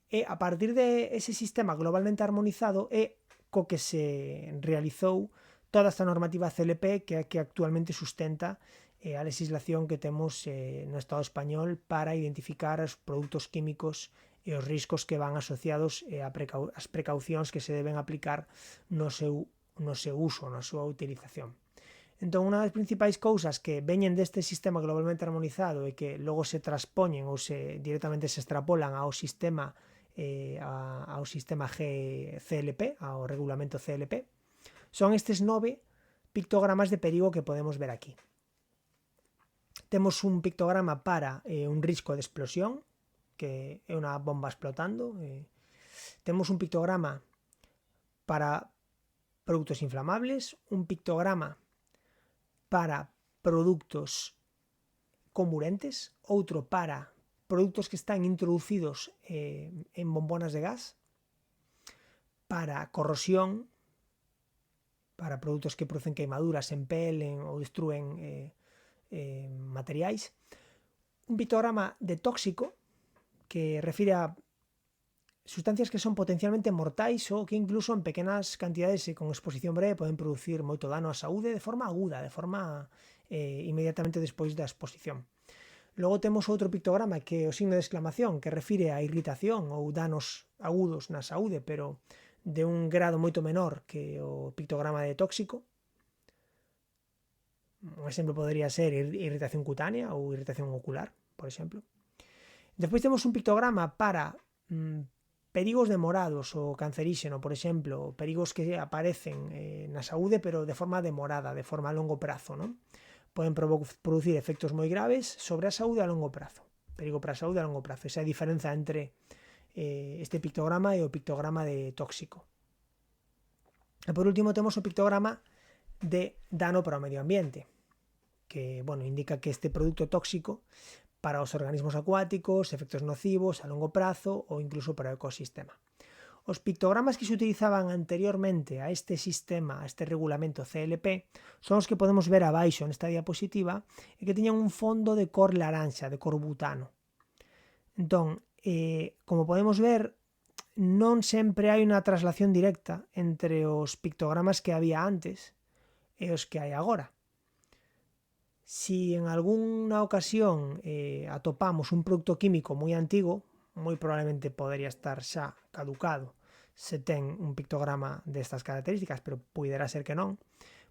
E a partir de ese sistema globalmente armonizado é co que se realizou toda esta normativa CLP que actualmente sustenta a legislación que temos no Estado español para identificar os produtos químicos e os riscos que van asociados ás precaucións que se deben aplicar no seu uso, na súa utilización. Entón, unha das principais cousas que veñen deste sistema globalmente armonizado e que logo se transpoñen ou directamente se extrapolan ao sistema CLP, ao regulamento CLP, son estes 9 pictogramas de perigo que podemos ver aquí. Temos un pictograma para un risco de explosión, que é unha bomba explotando. Temos un pictograma para produtos inflamables, un pictograma para produtos comburentes, outro para produtos que están introducidos en bombonas de gas, para corrosión, para produtos que producen queimaduras en pel ou destruen materiais, un pictograma de tóxico, que refire a sustancias que son potencialmente mortais ou que incluso en pequenas cantidades e con exposición breve poden producir moito dano á saúde de forma aguda, de forma inmediatamente despois da exposición. Logo temos outro pictograma que é o signo de exclamación, que refire a irritación ou danos agudos na saúde, pero de un grado moito menor que o pictograma de tóxico. Un exemplo podría ser irritación cutánea ou irritación ocular, por exemplo. Despois temos un pictograma para perigos demorados ou canceríxeno, por exemplo, perigos que aparecen na saúde pero de forma demorada, de forma a longo prazo, non? Poden producir efectos moi graves sobre a saúde a longo prazo. Perigo para a saúde a longo prazo. Esa é a diferenza entre este pictograma e o pictograma de tóxico. E por último temos o pictograma de dano para o medio ambiente, que indica que este produto tóxico para os organismos acuáticos, efectos nocivos a longo prazo ou incluso para o ecosistema. Os pictogramas que se utilizaban anteriormente a este sistema, a este regulamento CLP, son os que podemos ver abaixo nesta diapositiva e que teñan un fondo de cor laranxa, de cor butano. Entón, como podemos ver, non sempre hai unha traslación directa entre os pictogramas que había antes e os que hai agora. Si en algunha ocasión atopamos un produto químico moi antigo, moi probablemente podería estar xa caducado se ten un pictograma destas características, pero puidera ser que non,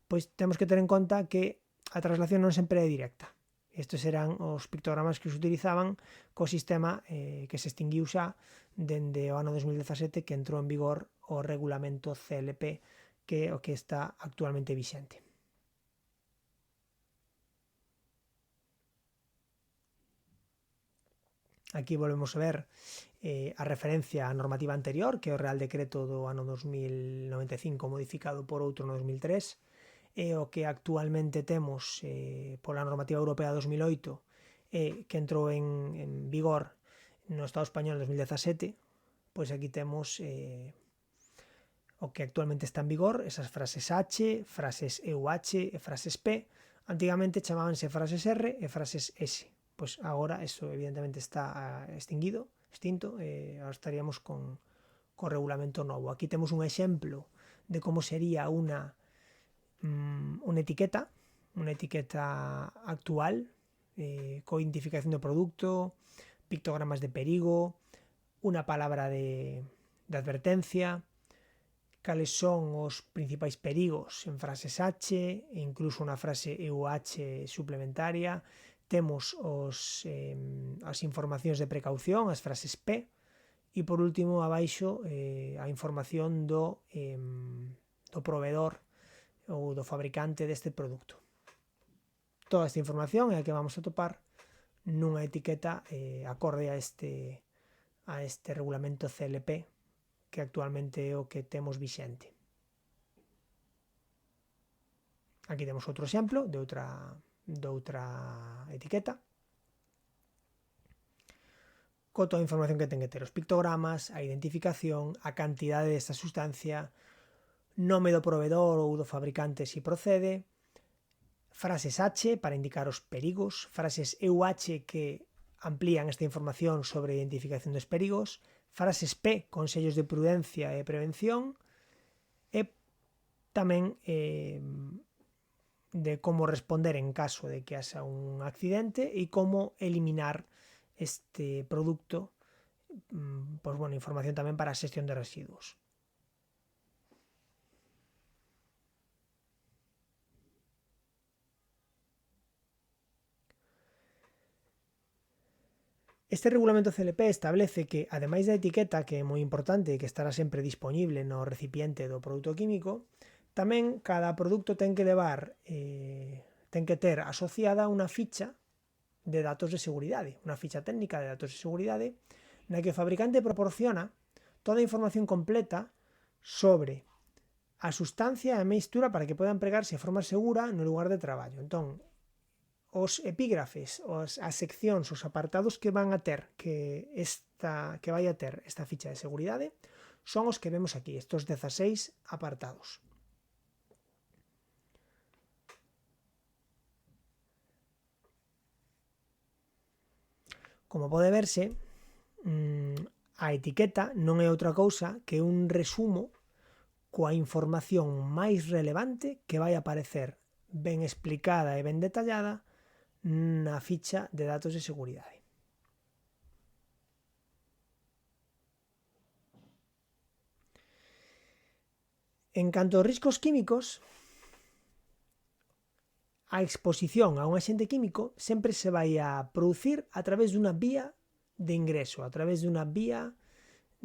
pois temos que ter en conta que a traslación non sempre é directa. Estes eran os pictogramas que se utilizaban co sistema que se extinguiu xa dende o ano 2017 que entrou en vigor o regulamento CLP, que é o que está actualmente vixente. Aquí volvemos a ver a referencia á normativa anterior, que é o Real Decreto do ano 2095 modificado por outro no 2003, e o que actualmente temos pola normativa europea 2008 que entrou en vigor no Estado español en 2017, pois aquí temos o que actualmente está en vigor, esas frases H, frases EUH e frases P. Antigamente chamábanse frases R e frases S. Pois agora eso evidentemente está extinto, agora estaríamos con regulamento novo. Aquí temos un exemplo de como sería unha etiqueta actual, co identificación do produto, pictogramas de perigo, unha palabra de advertencia, cales son os principais perigos en frases H e incluso unha frase EUH suplementaria. Temos as informacións de precaución, as frases P, e por último abaixo a información do proveedor ou do fabricante deste produto. Toda esta información é a que vamos a topar nunha etiqueta acorde a este regulamento CLP, que actualmente é o que temos vixente. Aquí temos outro exemplo de outra etiqueta con toda a información que ten que ter os pictogramas, a identificación, a cantidade desta sustancia, nome do proveedor ou do fabricante se procede, frases H para indicar os perigos, frases EUH que amplían esta información sobre a identificación dos perigos, frases P, consellos de prudencia e prevención, e tamén de como responder en caso de que haxa un accidente e como eliminar este produto, pois, bueno, información tamén para a xestión de residuos. Este regulamento CLP establece que, ademais da etiqueta, que é moi importante e que estará sempre disponible no recipiente do produto químico, tamén cada produto ten que levar, ten que ter asociada unha ficha de datos de seguridade, unha ficha técnica de datos de seguridade, na que o fabricante proporciona toda a información completa sobre a sustancia e a mestura para que poda empregarse de forma segura no lugar de traballo. Entón, os epígrafes, as seccións, os apartados que van a ter que vai a ter esta ficha de seguridade son os que vemos aquí, estos 16 apartados. Como pode verse, a etiqueta non é outra cousa que un resumo coa información máis relevante que vai aparecer ben explicada e ben detallada na ficha de datos de seguridade. En canto aos riscos químicos, a exposición a un axente químico sempre se vai a producir a través dunha vía de ingreso, a través dunha vía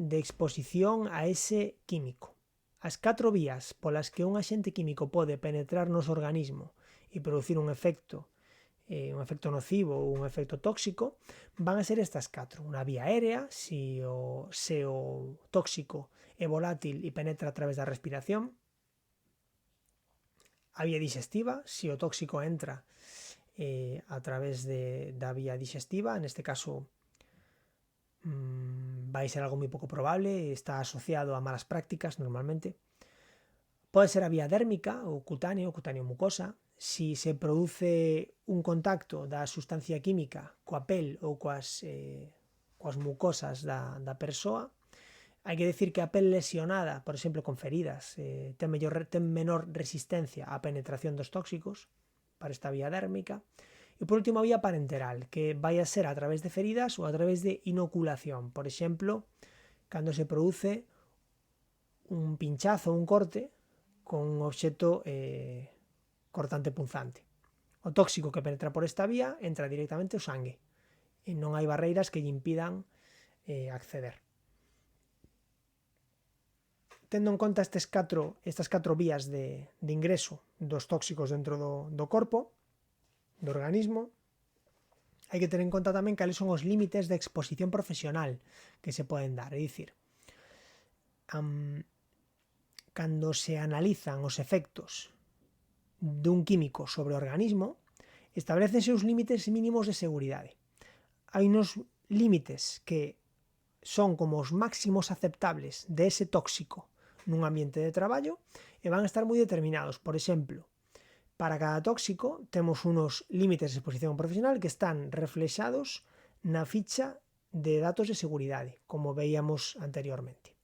de exposición a ese químico. As 4 vías polas que un axente químico pode penetrar no organismo e producir un efecto nocivo ou un efecto tóxico, van a ser estas 4. Unha vía aérea, se o tóxico é volátil e penetra a través da respiración. A vía digestiva, se o tóxico entra a través da vía digestiva, neste caso vai ser algo moi pouco probable, está asociado a malas prácticas normalmente. Pode ser a vía dérmica ou cutáneo mucosa, si se produce un contacto da sustancia química coa pel ou coas mucosas da persoa. Hai que decir que a pel lesionada, por exemplo, con feridas, ten menor resistencia á penetración dos tóxicos para esta vía dérmica. E por último, a vía parenteral, que vai a ser a través de feridas ou a través de inoculación. Por exemplo, cando se produce un pinchazo, un corte, con un obxecto cortante punzante. O tóxico que penetra por esta vía entra directamente ao sangue e non hai barreiras que lle impidan acceder. Tendo en conta estas 4 vías de ingreso dos tóxicos dentro do corpo, do organismo, hai que ter en conta tamén cales son os límites de exposición profesional que se poden dar. É dicir, cando se analizan os efectos dun químico sobre o organismo, establecense os límites mínimos de seguridade. Hai uns límites que son como os máximos aceptables de ese tóxico nun ambiente de traballo e van a estar moi determinados. Por exemplo, para cada tóxico temos unos límites de exposición profesional que están reflexados na ficha de datos de seguridade, como veíamos anteriormente.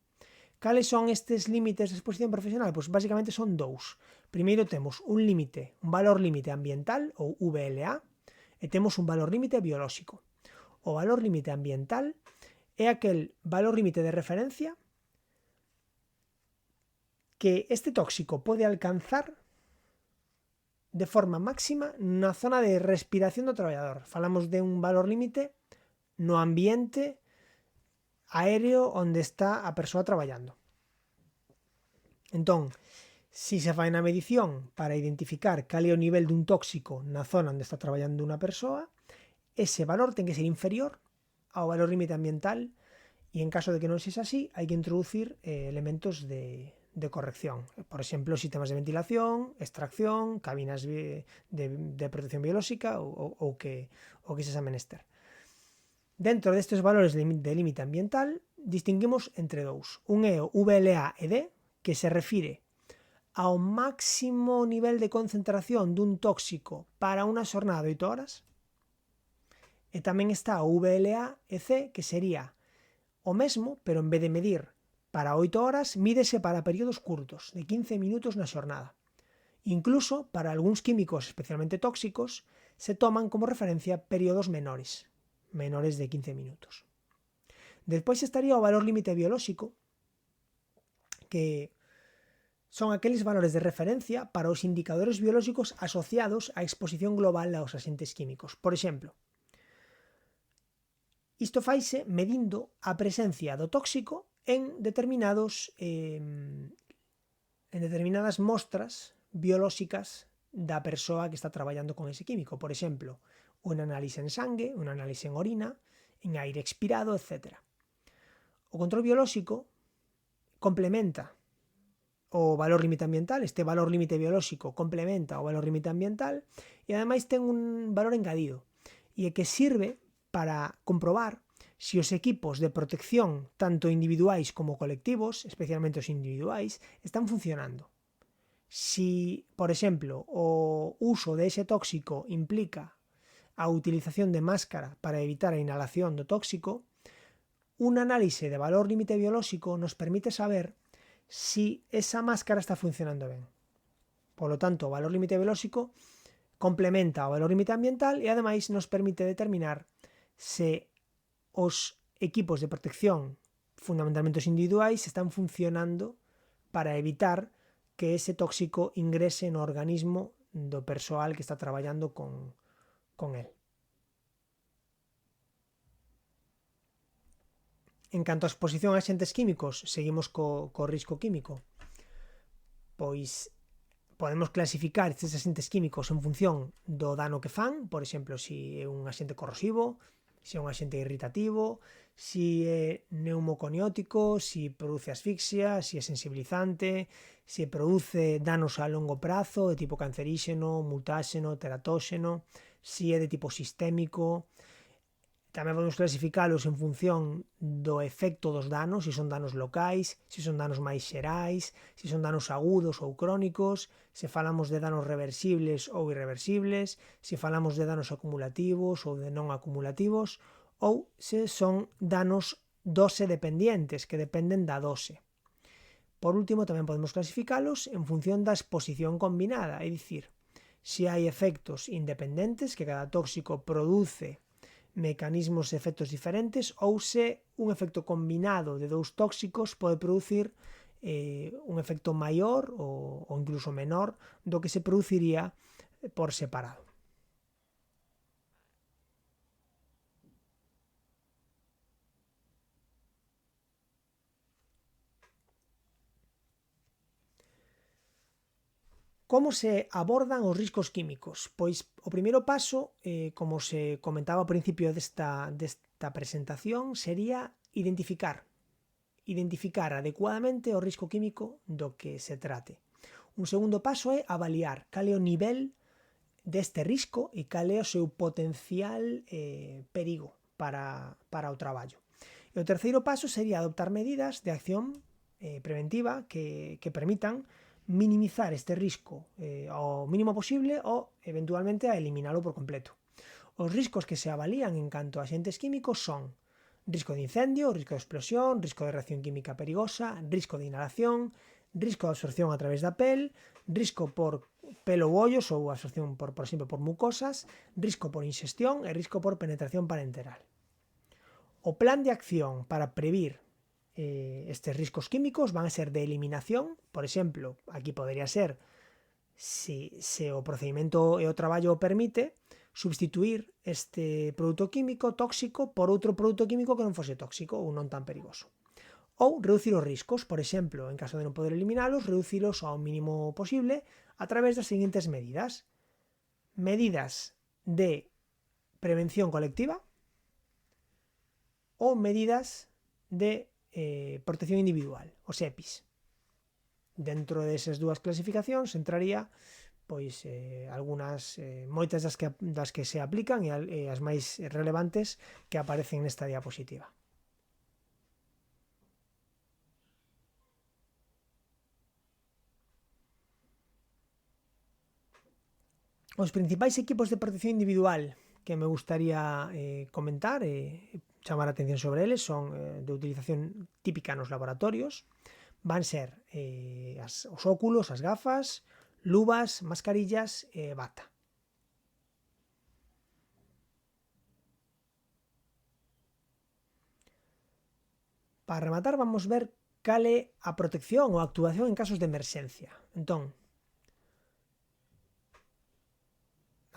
Cales son estes límites de exposición profesional? Pois basicamente son 2. Primeiro temos un valor límite ambiental ou VLA e temos un valor límite biolóxico. O valor límite ambiental é aquel valor límite de referencia que este tóxico pode alcanzar de forma máxima na zona de respiración do traballador. Falamos de un valor límite no ambiente aéreo onde está a persoa traballando. Entón, si se fai na medición para identificar cal é o nivel dun tóxico na zona onde está traballando unha persoa, ese valor ten que ser inferior ao valor límite ambiental e en caso de que non sexa así, hai que introducir elementos de corrección. Por exemplo, sistemas de ventilación, extracción, cabinas de protección biolóxica ou que se xa menester. Dentro destes valores de límite ambiental, distinguimos entre 2. Un é o VLA-ED, que se refire ao máximo nivel de concentración dun tóxico para unha xornada de 8 horas. E tamén está o VLA-EC, que sería o mesmo, pero en vez de medir para 8 horas, mídese para períodos curtos, de 15 minutos na xornada. Incluso, para algúns químicos especialmente tóxicos, se toman como referencia períodos menores de 15 minutos. Despois estaría o valor límite biolóxico, que son aqueles valores de referencia para os indicadores biolóxicos asociados á exposición global aos agentes químicos. Por exemplo, isto faise medindo a presencia do tóxico en determinadas mostras biolóxicas da persoa que está traballando con ese químico. Por exemplo, un análise en sangue, un análise en orina, en aire expirado, etc. O control biolóxico complementa o valor límite ambiental, este valor límite biolóxico complementa o valor límite ambiental e ademais ten un valor engadido e que sirve para comprobar se os equipos de protección, tanto individuais como colectivos, especialmente os individuais, están funcionando. Si, por exemplo, o uso de ese tóxico implica a utilización de máscara para evitar a inhalación do tóxico, un análise de valor límite biolóxico nos permite saber si esa máscara está funcionando ben. Por lo tanto, o valor límite biolóxico complementa o valor límite ambiental e ademais nos permite determinar se os equipos de protección, fundamentalmente os individuais, están funcionando para evitar que ese tóxico ingrese no organismo do persoal que está traballando con el. En canto á exposición a agentes químicos, seguimos co risco químico. Pois podemos clasificar estes agentes químicos en función do dano que fan, por exemplo, se é un agente corrosivo, se é un agente irritativo, se é neumoconiótico, se produce asfixia, se é sensibilizante, se produce danos a longo prazo de tipo canceríxeno, mutáxeno, teratóxeno, se é de tipo sistémico. Tamén podemos clasificalos en función do efecto dos danos, se son danos locais, se son danos máis xerais, se son danos agudos ou crónicos, se falamos de danos reversibles ou irreversibles, se falamos de danos acumulativos ou de non acumulativos, ou se son danos dose dependientes, que dependen da dose. Por último, tamén podemos clasificalos en función da exposición combinada, é dicir, se hai efectos independentes que cada tóxico produce mecanismos e efectos diferentes ou se un efecto combinado de dous tóxicos pode producir un efecto maior ou incluso menor do que se produciría por separado. Como se abordan os riscos químicos? Pois o primeiro paso, como se comentaba ao principio desta presentación, sería identificar adecuadamente o risco químico do que se trate. Un segundo paso é avaliar cal é o nivel deste risco e cal é o seu potencial perigo para o traballo. E o terceiro paso sería adoptar medidas de acción preventiva que permitan minimizar este risco ao mínimo posible ou eventualmente a eliminalo por completo. Os riscos que se avalían en canto a agentes químicos son risco de incendio, risco de explosión, risco de reacción química perigosa, risco de inhalación, risco de absorción a través da pel, risco por pelo ou ollos ou absorción por exemplo, por mucosas, risco por inxestión e risco por penetración parenteral. O plan de acción para previr estes riscos químicos van a ser de eliminación, por exemplo, aquí podría ser, se o procedimento e o traballo o permite, substituir este produto químico tóxico por outro produto químico que non fose tóxico ou non tan perigoso. Ou reducir os riscos, por exemplo, en caso de non poder eliminalos, reducilos ao mínimo posible a través das seguintes medidas. Medidas de prevención colectiva ou medidas de protección individual, os EPIs. Dentro desas dúas clasificacións entraría pois moitas das que se aplican e as máis relevantes que aparecen nesta diapositiva. Os principais equipos de protección individual que me gustaría comentar chamar a atención sobre eles son de utilización típica nos laboratorios. Van ser os óculos, as gafas, luvas, mascarillas e bata. Para rematar, vamos ver cal é a protección ou a actuación en casos de emerxencia. Entón,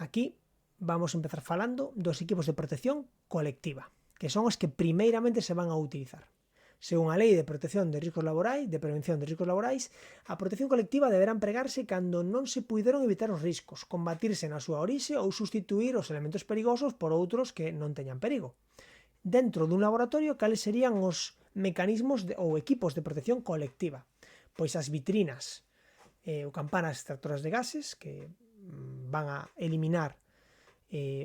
aquí vamos a empezar falando dos equipos de protección colectiva, que son os que primeiramente se van a utilizar. Según a Lei de Protección de Riscos Laborais, de Prevención de Riscos Laborais, a protección colectiva deberá empregarse cando non se puideron evitar os riscos, combatirse na súa orixe ou sustituir os elementos perigosos por outros que non teñan perigo. Dentro dun laboratorio, cales serían os mecanismos ou equipos de protección colectiva? Pois as vitrinas ou campanas extractoras de gases que van a eliminar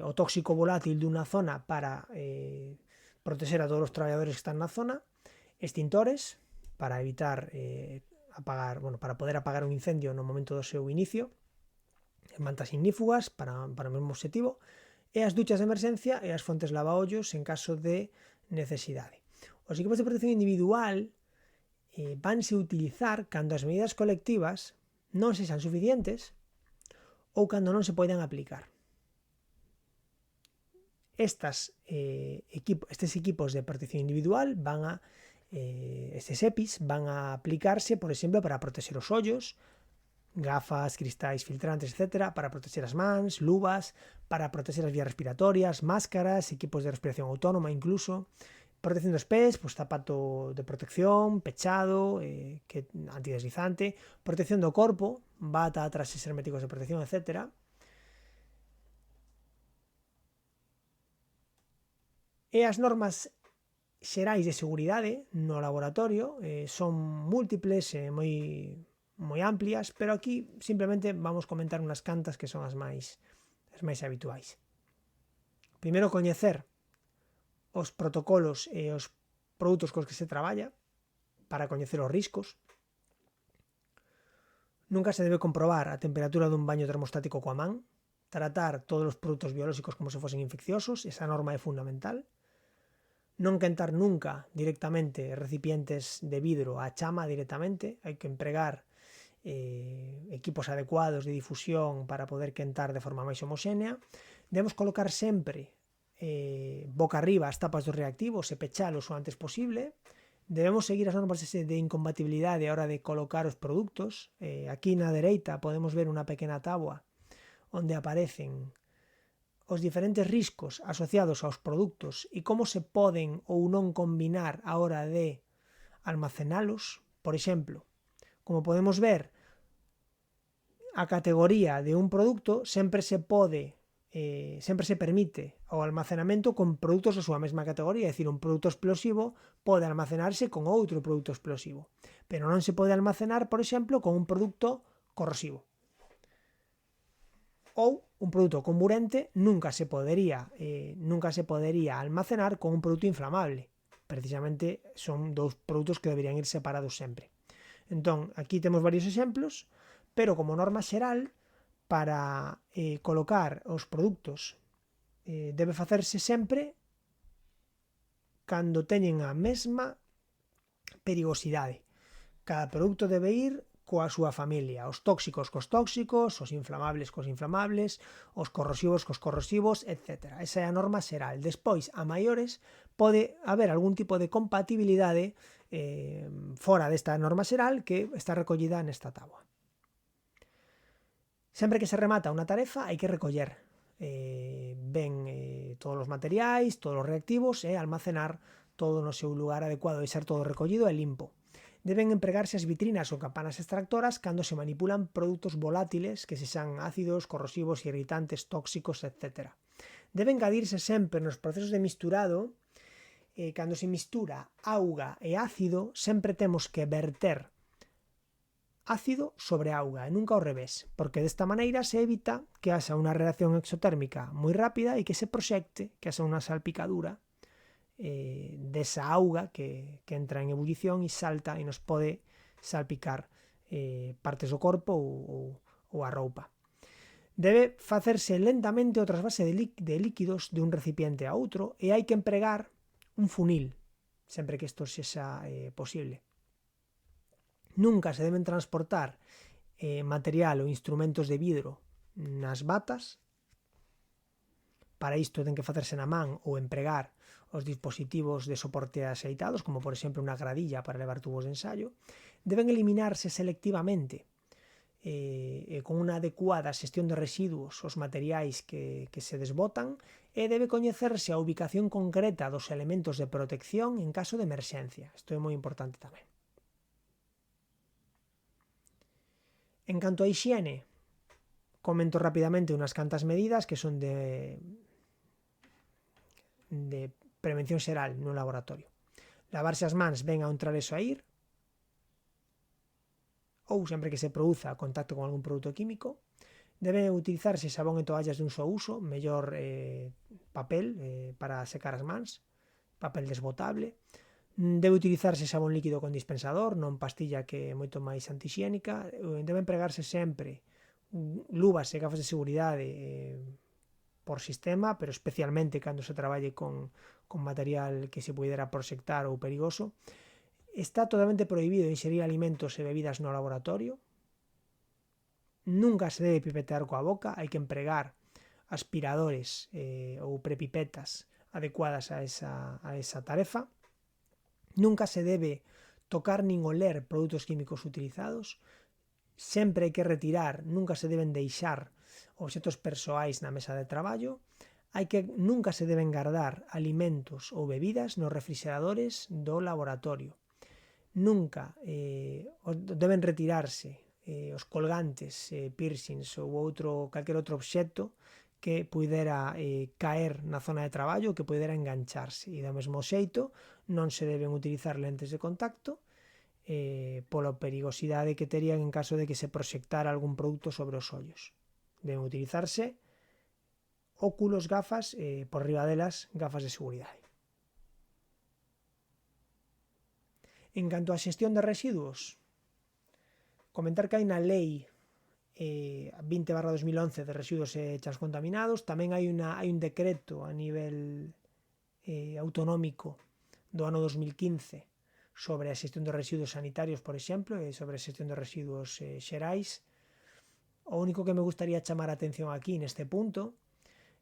o tóxico volátil dunha zona para protexer a todos os traballadores que están na zona, extintores para evitar para poder apagar un incendio no momento do seu inicio, mantas ignífugas para o mesmo objetivo, e as duchas de emerxencia e as fontes lavaollos en caso de necesidade. Os equipos de protección individual vanse utilizar cando as medidas colectivas non sexan suficientes ou cando non se poidan aplicar. Estes equipos de protección individual estes EPIs van a aplicarse, por exemplo, para protexer os ollos, gafas, cristais filtrantes, etc., para protexer as mans, luvas, para protexer as vías respiratorias, máscaras, equipos de respiración autónoma incluso, protección dos pés, pues zapato de protección, pechado, antideslizante, protección do corpo, bata, traxes herméticos de protección, etc. E as normas xerais de seguridade no laboratorio son múltiples e moi amplias, pero aquí simplemente vamos comentar unhas cantas que son as máis habituais. Primeiro, coñecer os protocolos e os produtos cos que se traballa para coñecer os riscos. Nunca se debe comprobar a temperatura dun baño termostático coa man. Tratar todos os produtos biolóxicos como se fosen infecciosos, esa norma é fundamental. Non quentar nunca directamente recipientes de vidro á chama directamente, hai que empregar equipos adecuados de difusión para poder quentar de forma máis homoxénea. Debemos colocar sempre boca arriba as tapas dos reactivos e pechalos o antes posible. Debemos seguir as normas de incompatibilidade a hora de colocar os produtos. Aquí na dereita podemos ver unha pequena táboa onde aparecen os diferentes riscos asociados aos produtos e como se poden ou non combinar a hora de almacenalos. Por exemplo, como podemos ver, a categoría de un produto sempre se permite o almacenamento con produtos da súa mesma categoría, é dicir, un produto explosivo pode almacenarse con outro produto explosivo, pero non se pode almacenar, por exemplo, con un produto corrosivo. Ou un produto comburente nunca se podería almacenar con un produto inflamable. Precisamente son dous produtos que deberían ir separados sempre. Entón, aquí temos varios exemplos, pero como norma xeral, para colocar os produtos debe facerse sempre cando teñen a mesma perigosidade. Cada produto debe ir coa súa familia, os tóxicos cos tóxicos, os inflamables cos inflamables, os corrosivos cos corrosivos, etc. Esa é a norma xeral. Despois, a maiores, pode haber algún tipo de compatibilidade fora desta norma xeral que está recollida nesta táboa. Sempre que se remata unha tarefa hai que recoller todos os materiais, todos os reactivos e almacenar todo no seu lugar adecuado e ser todo recollido e limpo. Deben empregarse as vitrinas ou campanas extractoras cando se manipulan produtos volátiles que sexan ácidos, corrosivos, irritantes, tóxicos, etc. Deben engadirse sempre nos procesos de misturado. Cando se mistura auga e ácido, sempre temos que verter ácido sobre auga e nunca ao revés, porque desta maneira se evita que haxa unha reacción exotérmica moi rápida e que se proxecte, que haxa unha salpicadura desa auga que entra en ebullición e salta e nos pode salpicar partes do corpo ou a roupa. Debe facerse lentamente o trasvase de líquidos de un recipiente a outro e hai que empregar un funil, sempre que isto sexa posible. Nunca se deben transportar material ou instrumentos de vidro nas batas. Para isto ten que facerse na man ou empregar os dispositivos de soporte axeitados, como por exemplo unha gradilla para levar tubos de ensayo. Deben eliminarse selectivamente con unha adecuada xestión de residuos os materiais que se desbotan, e debe coñecerse a ubicación concreta dos elementos de protección en caso de emerxencia. Isto é moi importante tamén. En canto a hixiene, comento rapidamente unhas cantas medidas que son de prevención xeral no laboratorio. Lavarse as mans ben ao entrar e saír, ou sempre que se produza contacto con algún produto químico. Debe utilizarse xabón e toallas dun só uso, mellor papel para secar as mans, papel desbotable. Debe utilizarse xabón líquido con dispensador, non pastilla, que é moito máis antixiénica. Debe empregarse sempre luvas e gafas de seguridade por sistema, pero especialmente cando se traballe con material que se pudera proxectar ou perigoso. Está totalmente prohibido inxerir alimentos e bebidas no laboratorio. Nunca se debe pipetear coa boca, hai que empregar aspiradores ou prepipetas adecuadas a esa tarefa. Nunca se debe tocar nin oler produtos químicos utilizados. Sempre hai que retirar, nunca se deben deixar obxetos persoais na mesa de traballo. Nunca se deben guardar alimentos ou bebidas nos refrigeradores do laboratorio. Nunca deben retirarse os colgantes, piercings ou calquer outro obxecto que pudera caer na zona de traballo, que pudera engancharse. E do mesmo xeito, non se deben utilizar lentes de contacto pola perigosidade que terían en caso de que se proxectara algún produto sobre os ollos. Deben utilizarse óculos, gafas, por riba delas, gafas de seguridade. En canto á xestión de residuos, comentar que hai na lei 20/2011 de residuos e chans contaminados. Tamén hai un decreto a nivel autonómico do ano 2015 sobre a xestión de residuos sanitarios, por exemplo, e sobre a xestión de residuos xerais. O único que me gustaría chamar a atención aquí neste punto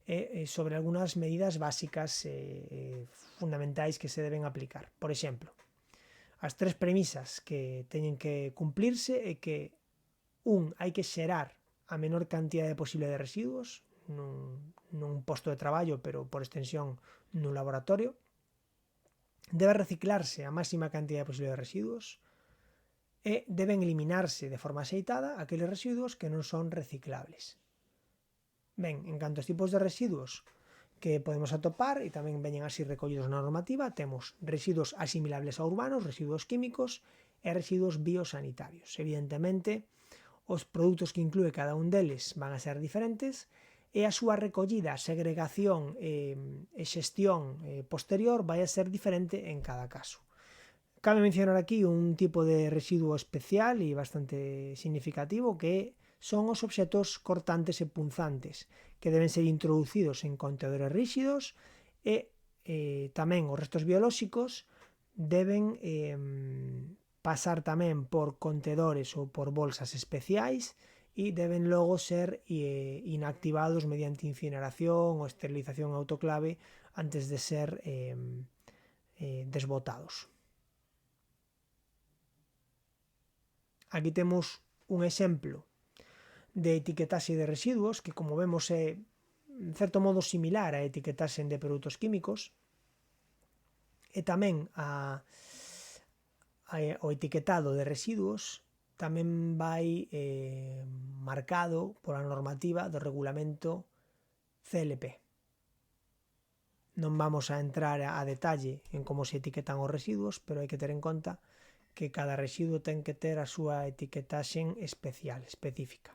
é sobre algunhas medidas básicas fundamentais que se deben aplicar. Por exemplo, as tres premisas que teñen que cumplirse é que hai que xerar a menor cantidade posible de residuos nun posto de traballo, pero por extensión nun laboratorio. Debe reciclarse a máxima cantidade posible de residuos e deben eliminarse de forma axeitada aqueles residuos que non son reciclables. Ben, en canto aos tipos de residuos que podemos atopar, e tamén veñen así recollidos na normativa, temos residuos asimilables a urbanos, residuos químicos e residuos biosanitarios. Evidentemente, os produtos que inclúe cada un deles van a ser diferentes, e a súa recollida, segregación e xestión posterior vai a ser diferente en cada caso. Cabe mencionar aquí un tipo de residuo especial e bastante significativo, que son os obxetos cortantes e punzantes, que deben ser introducidos en contenedores ríxidos, e tamén os restos biolóxicos deben pasar tamén por contedores ou por bolsas especiais, e deben logo ser inactivados mediante incineración ou esterilización autoclave antes de ser desbotados. Aquí temos un exemplo de etiquetaxe de residuos que, como vemos, é en certo modo similar á etiquetaxe de produtos químicos, e tamén o etiquetado de residuos tamén vai marcado pola normativa do regulamento CLP. Non vamos a entrar a detalle en como se etiquetan os residuos, pero hai que ter en conta que cada residuo ten que ter a súa etiquetaxe especial, específica.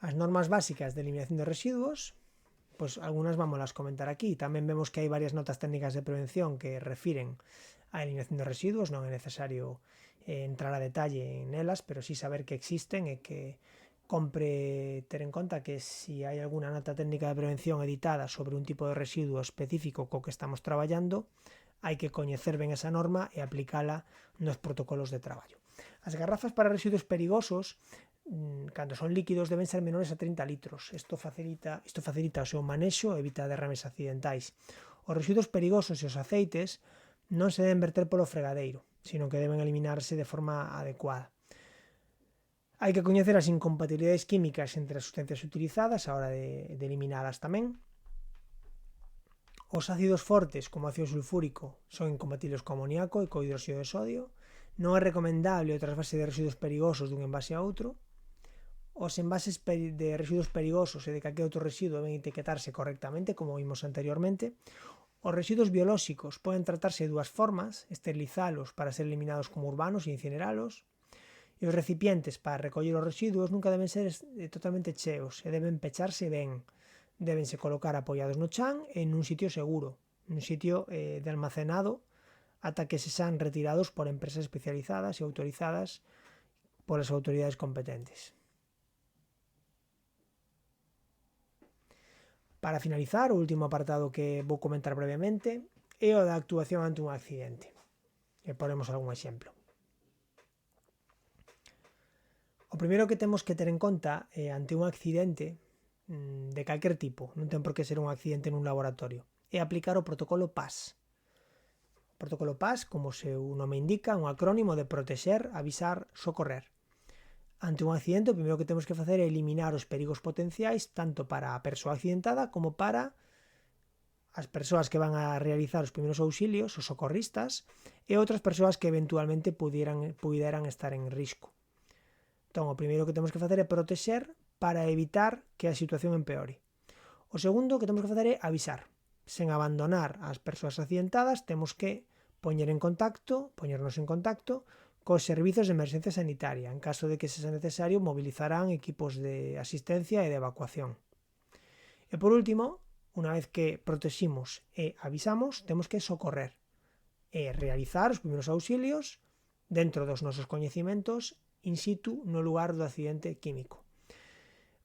As normas básicas de eliminación de residuos, pois algunhas vámolas comentar aquí. Tamén vemos que hai varias notas técnicas de prevención que refiren a eliminación de residuos. Non é necesario entrar a detalle nelas, pero sí saber que existen e que compre ter en conta que se hai alguna nota técnica de prevención editada sobre un tipo de residuo específico co que estamos traballando, hai que coñecer ben esa norma e aplicala nos protocolos de traballo. As garrafas para residuos perigosos, cando son líquidos, deben ser menores a 30 litros. Isto facilita o seu manexo e evita derrames accidentais. Os residuos perigosos e os aceites non se deben verter polo fregadeiro, sino que deben eliminarse de forma adecuada. Hai que coñecer as incompatibilidades químicas entre as sustancias utilizadas a hora de eliminalas tamén. Os ácidos fortes, como ácido sulfúrico, son incompatibles co amoníaco e co hidróxido de sodio. Non é recomendable o trasvase de residuos perigosos dun envase a outro. Os envases de residuos perigosos e de calquer outro residuo deben etiquetarse correctamente, como vimos anteriormente. Os residuos biolóxicos poden tratarse de dúas formas: esterilizalos para ser eliminados como urbanos e incineralos. E os recipientes para recoller os residuos nunca deben ser totalmente cheos e deben pecharse ben. Débense colocar apoiados no chan e nun sitio seguro, nun sitio de almacenado ata que se sean retirados por empresas especializadas e autorizadas polas autoridades competentes. Para finalizar, o último apartado que vou comentar brevemente é o da actuación ante un accidente. E ponemos algún exemplo. O primeiro que temos que ter en conta ante un accidente de calquer tipo, non ten por que ser un accidente nun laboratorio, é aplicar o protocolo PAS. O protocolo PAS, como o seu nome indica, é un acrónimo de protexer, avisar, socorrer. Ante un accidente, o primeiro que temos que facer é eliminar os perigos potenciais tanto para a persoa accidentada como para as persoas que van a realizar os primeiros auxilios, os socorristas, e outras persoas que eventualmente puderan estar en risco. Entón, o primeiro que temos que facer é protexer para evitar que a situación empeore. O segundo que temos que facer é avisar. Sen abandonar as persoas accidentadas, temos que poñernos en contacto cos servizos de emerxencia sanitaria. En caso de que sexa necesario, mobilizarán equipos de asistencia e de evacuación. E por último, unha vez que proteximos e avisamos, temos que socorrer e realizar os primeiros auxilios dentro dos nosos coñecimentos in situ no lugar do accidente químico.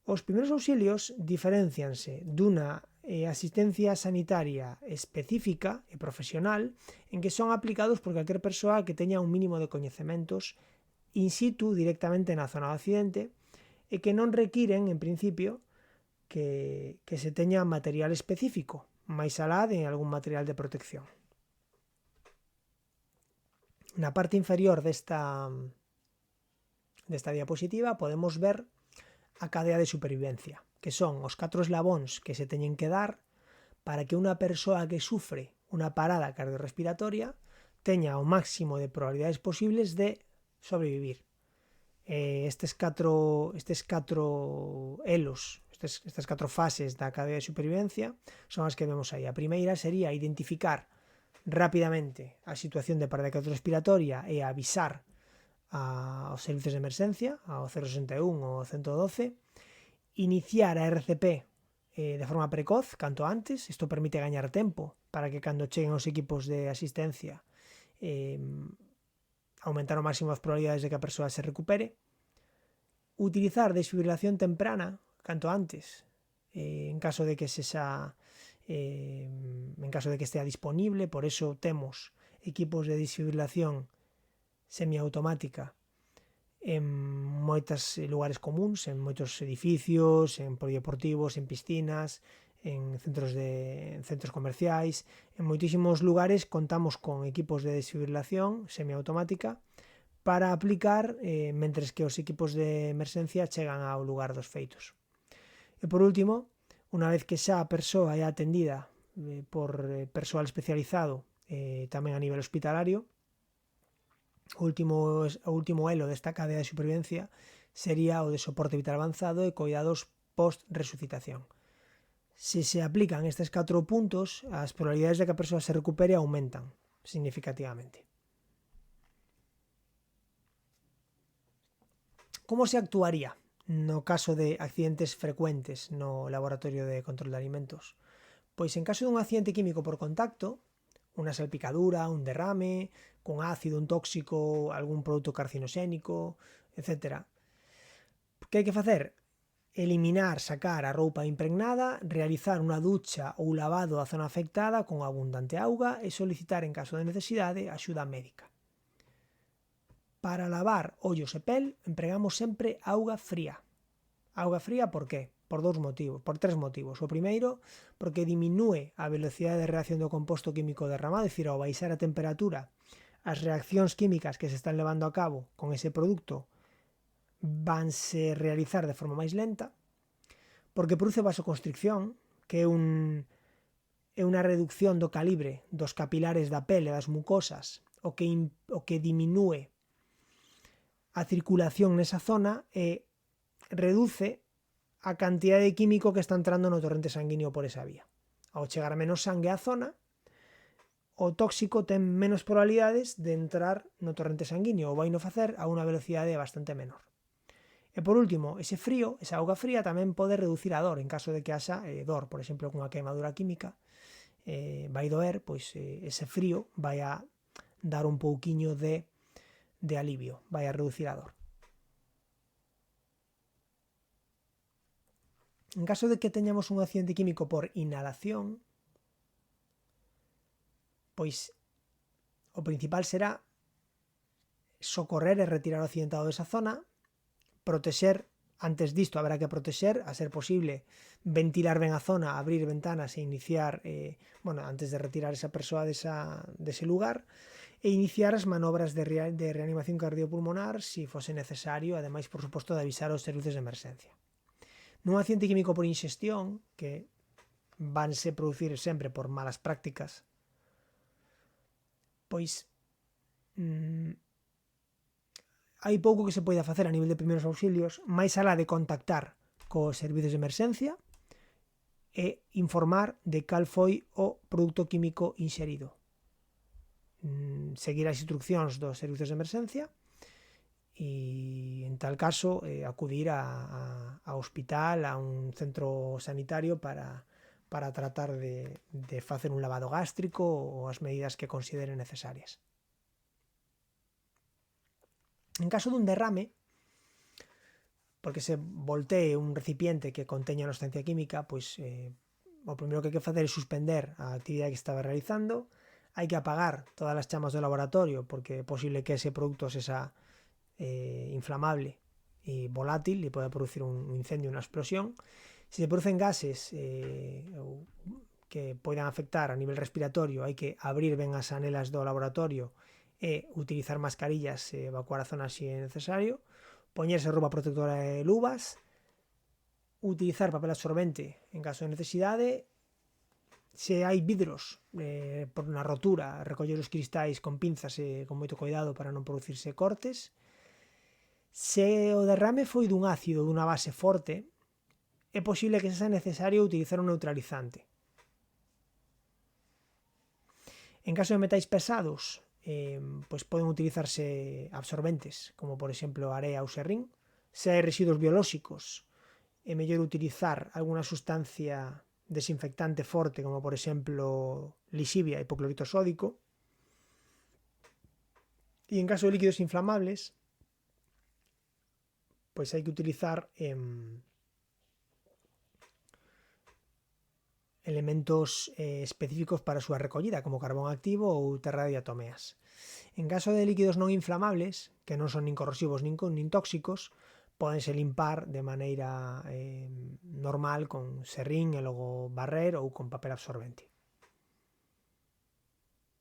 Os primeiros auxilios diferencianse dunha asistencia sanitaria específica e profesional en que son aplicados por calquer persoa que teña un mínimo de coñecementos in situ directamente na zona do accidente e que non requiren, en principio, que se teña material específico, máis alá de algún material de protección. Na parte inferior desta diapositiva podemos ver a cadea de supervivencia, que son os 4 eslabóns que se teñen que dar para que unha persoa que sufre unha parada cardiorrespiratoria teña o máximo de probabilidades posibles de sobrevivir. Estes 4 elos, estas 4 fases da cadea de supervivencia son as que vemos aí. A primeira sería identificar rapidamente a situación de parada cardiorrespiratoria e avisar aos servizos de emerxencia, ao 061 ou ao 112, iniciar a RCP de forma precoz, canto antes. Isto permite gañar tempo para que cando cheguen os equipos de asistencia aumentar ao máximo as probabilidades de que a persoa se recupere. Utilizar desfibrilación temprana canto antes, en caso de que estea disponible. Por eso temos equipos de desfibrilación semiautomática en moitos lugares comuns, en moitos edificios, en polideportivos, en piscinas, en centros comerciais. En moitísimos lugares contamos con equipos de desfibrilación semiautomática para aplicar mentres que os equipos de emerxencia chegan ao lugar dos feitos. E por último, unha vez que xa a persoa é atendida por persoal especializado tamén a nivel hospitalario, o último elo desta cadea de supervivencia sería o de soporte vital avanzado e cuidados post-resucitación. Se se aplican estes 4 puntos, as probabilidades de que a persoa se recupere aumentan significativamente. Como se actuaría no caso de accidentes frecuentes no laboratorio de control de alimentos? Pois en caso dun accidente químico por contacto, unha salpicadura, un derrame, con ácido, un tóxico, algún produto carcinogénico, etc. Que hai que facer? Eliminar, sacar a roupa impregnada, realizar unha ducha ou lavado da zona afectada con abundante auga e solicitar, en caso de necesidade, axuda médica. Para lavar ollos e pel, empregamos sempre auga fría. Auga fría por qué? Por tres motivos. O primeiro, porque diminúe a velocidade de reacción do composto químico derramado, é dicir, ao baixar a temperatura, as reaccións químicas que se están levando a cabo con ese produto vanse realizar de forma máis lenta, porque produce vasoconstricción, que é unha reducción do calibre dos capilares da pele e das mucosas, o que diminúe a circulación nesa zona e reduce a cantidade de químico que está entrando no torrente sanguíneo por esa vía. Ao chegar menos sangue á zona, o tóxico ten menos probabilidades de entrar no torrente sanguíneo, ou vai no facer a unha velocidade bastante menor. E por último, esa auga fría tamén pode reducir a dor en caso de que haxa dor, por exemplo, cunha queimadura química, vai doer, pois ese frío vai a dar un pouquiño de alivio, vai a reducir a dor. En caso de que teñamos un accidente químico por inhalación, pois o principal será socorrer e retirar o accidentado desa zona, protexer, antes disto haberá que protexer, a ser posible ventilar ben a zona, abrir ventanas e iniciar, antes de retirar esa persoa dese lugar, e iniciar as manobras de reanimación cardiopulmonar se fose necesario, ademais, por suposto, de avisar aos servizos de emerxencia. Nun accidente químico por inxestión, que vanse producir sempre por malas prácticas, pois hai pouco que se poida facer a nivel de primeiros auxilios, máis alá de contactar cos servizos de emerxencia e informar de cal foi o produto químico inxerido. Seguir as instruccións dos servizos de emerxencia e, en tal caso, acudir ao hospital, a un centro sanitario para tratar de facer un lavado gástrico ou as medidas que consideren necesarias. En caso dun derrame, porque se voltee un recipiente que conteña unha sustancia química, pois o primeiro que hai que facer é suspender a actividade que estaba realizando, hai que apagar todas as chamas do laboratorio, porque é posible que ese produto sexa inflamable e volátil e pode producir un incendio, unha explosión. Se se producen gases que poidan afectar a nivel respiratorio, hai que abrir ben as anelas do laboratorio e utilizar mascarillas e evacuar a zona se é necesario, poñerse roupa protectora e luvas, utilizar papel absorbente en caso de necesidade, se hai vidros por unha rotura, recoller os cristais con pinzas e con moito cuidado para non producirse cortes. Se o derrame foi dun ácido dunha base forte, é posible que sexa necesario utilizar un neutralizante. En caso de metais pesados, pois poden utilizarse absorbentes, como por exemplo area ou serrín. Se hai residuos biolóxicos, é mellor utilizar alguna sustancia desinfectante forte, como por exemplo lixivia, hipoclorito sódico. E en caso de líquidos inflamables, pois hai que utilizar elementos específicos para a súa recollida, como carbón activo ou terra de diatomeas. En caso de líquidos non inflamables, que non son nin corrosivos nin tóxicos, pódense limpar de maneira normal con serrín e logo barrer ou con papel absorbente.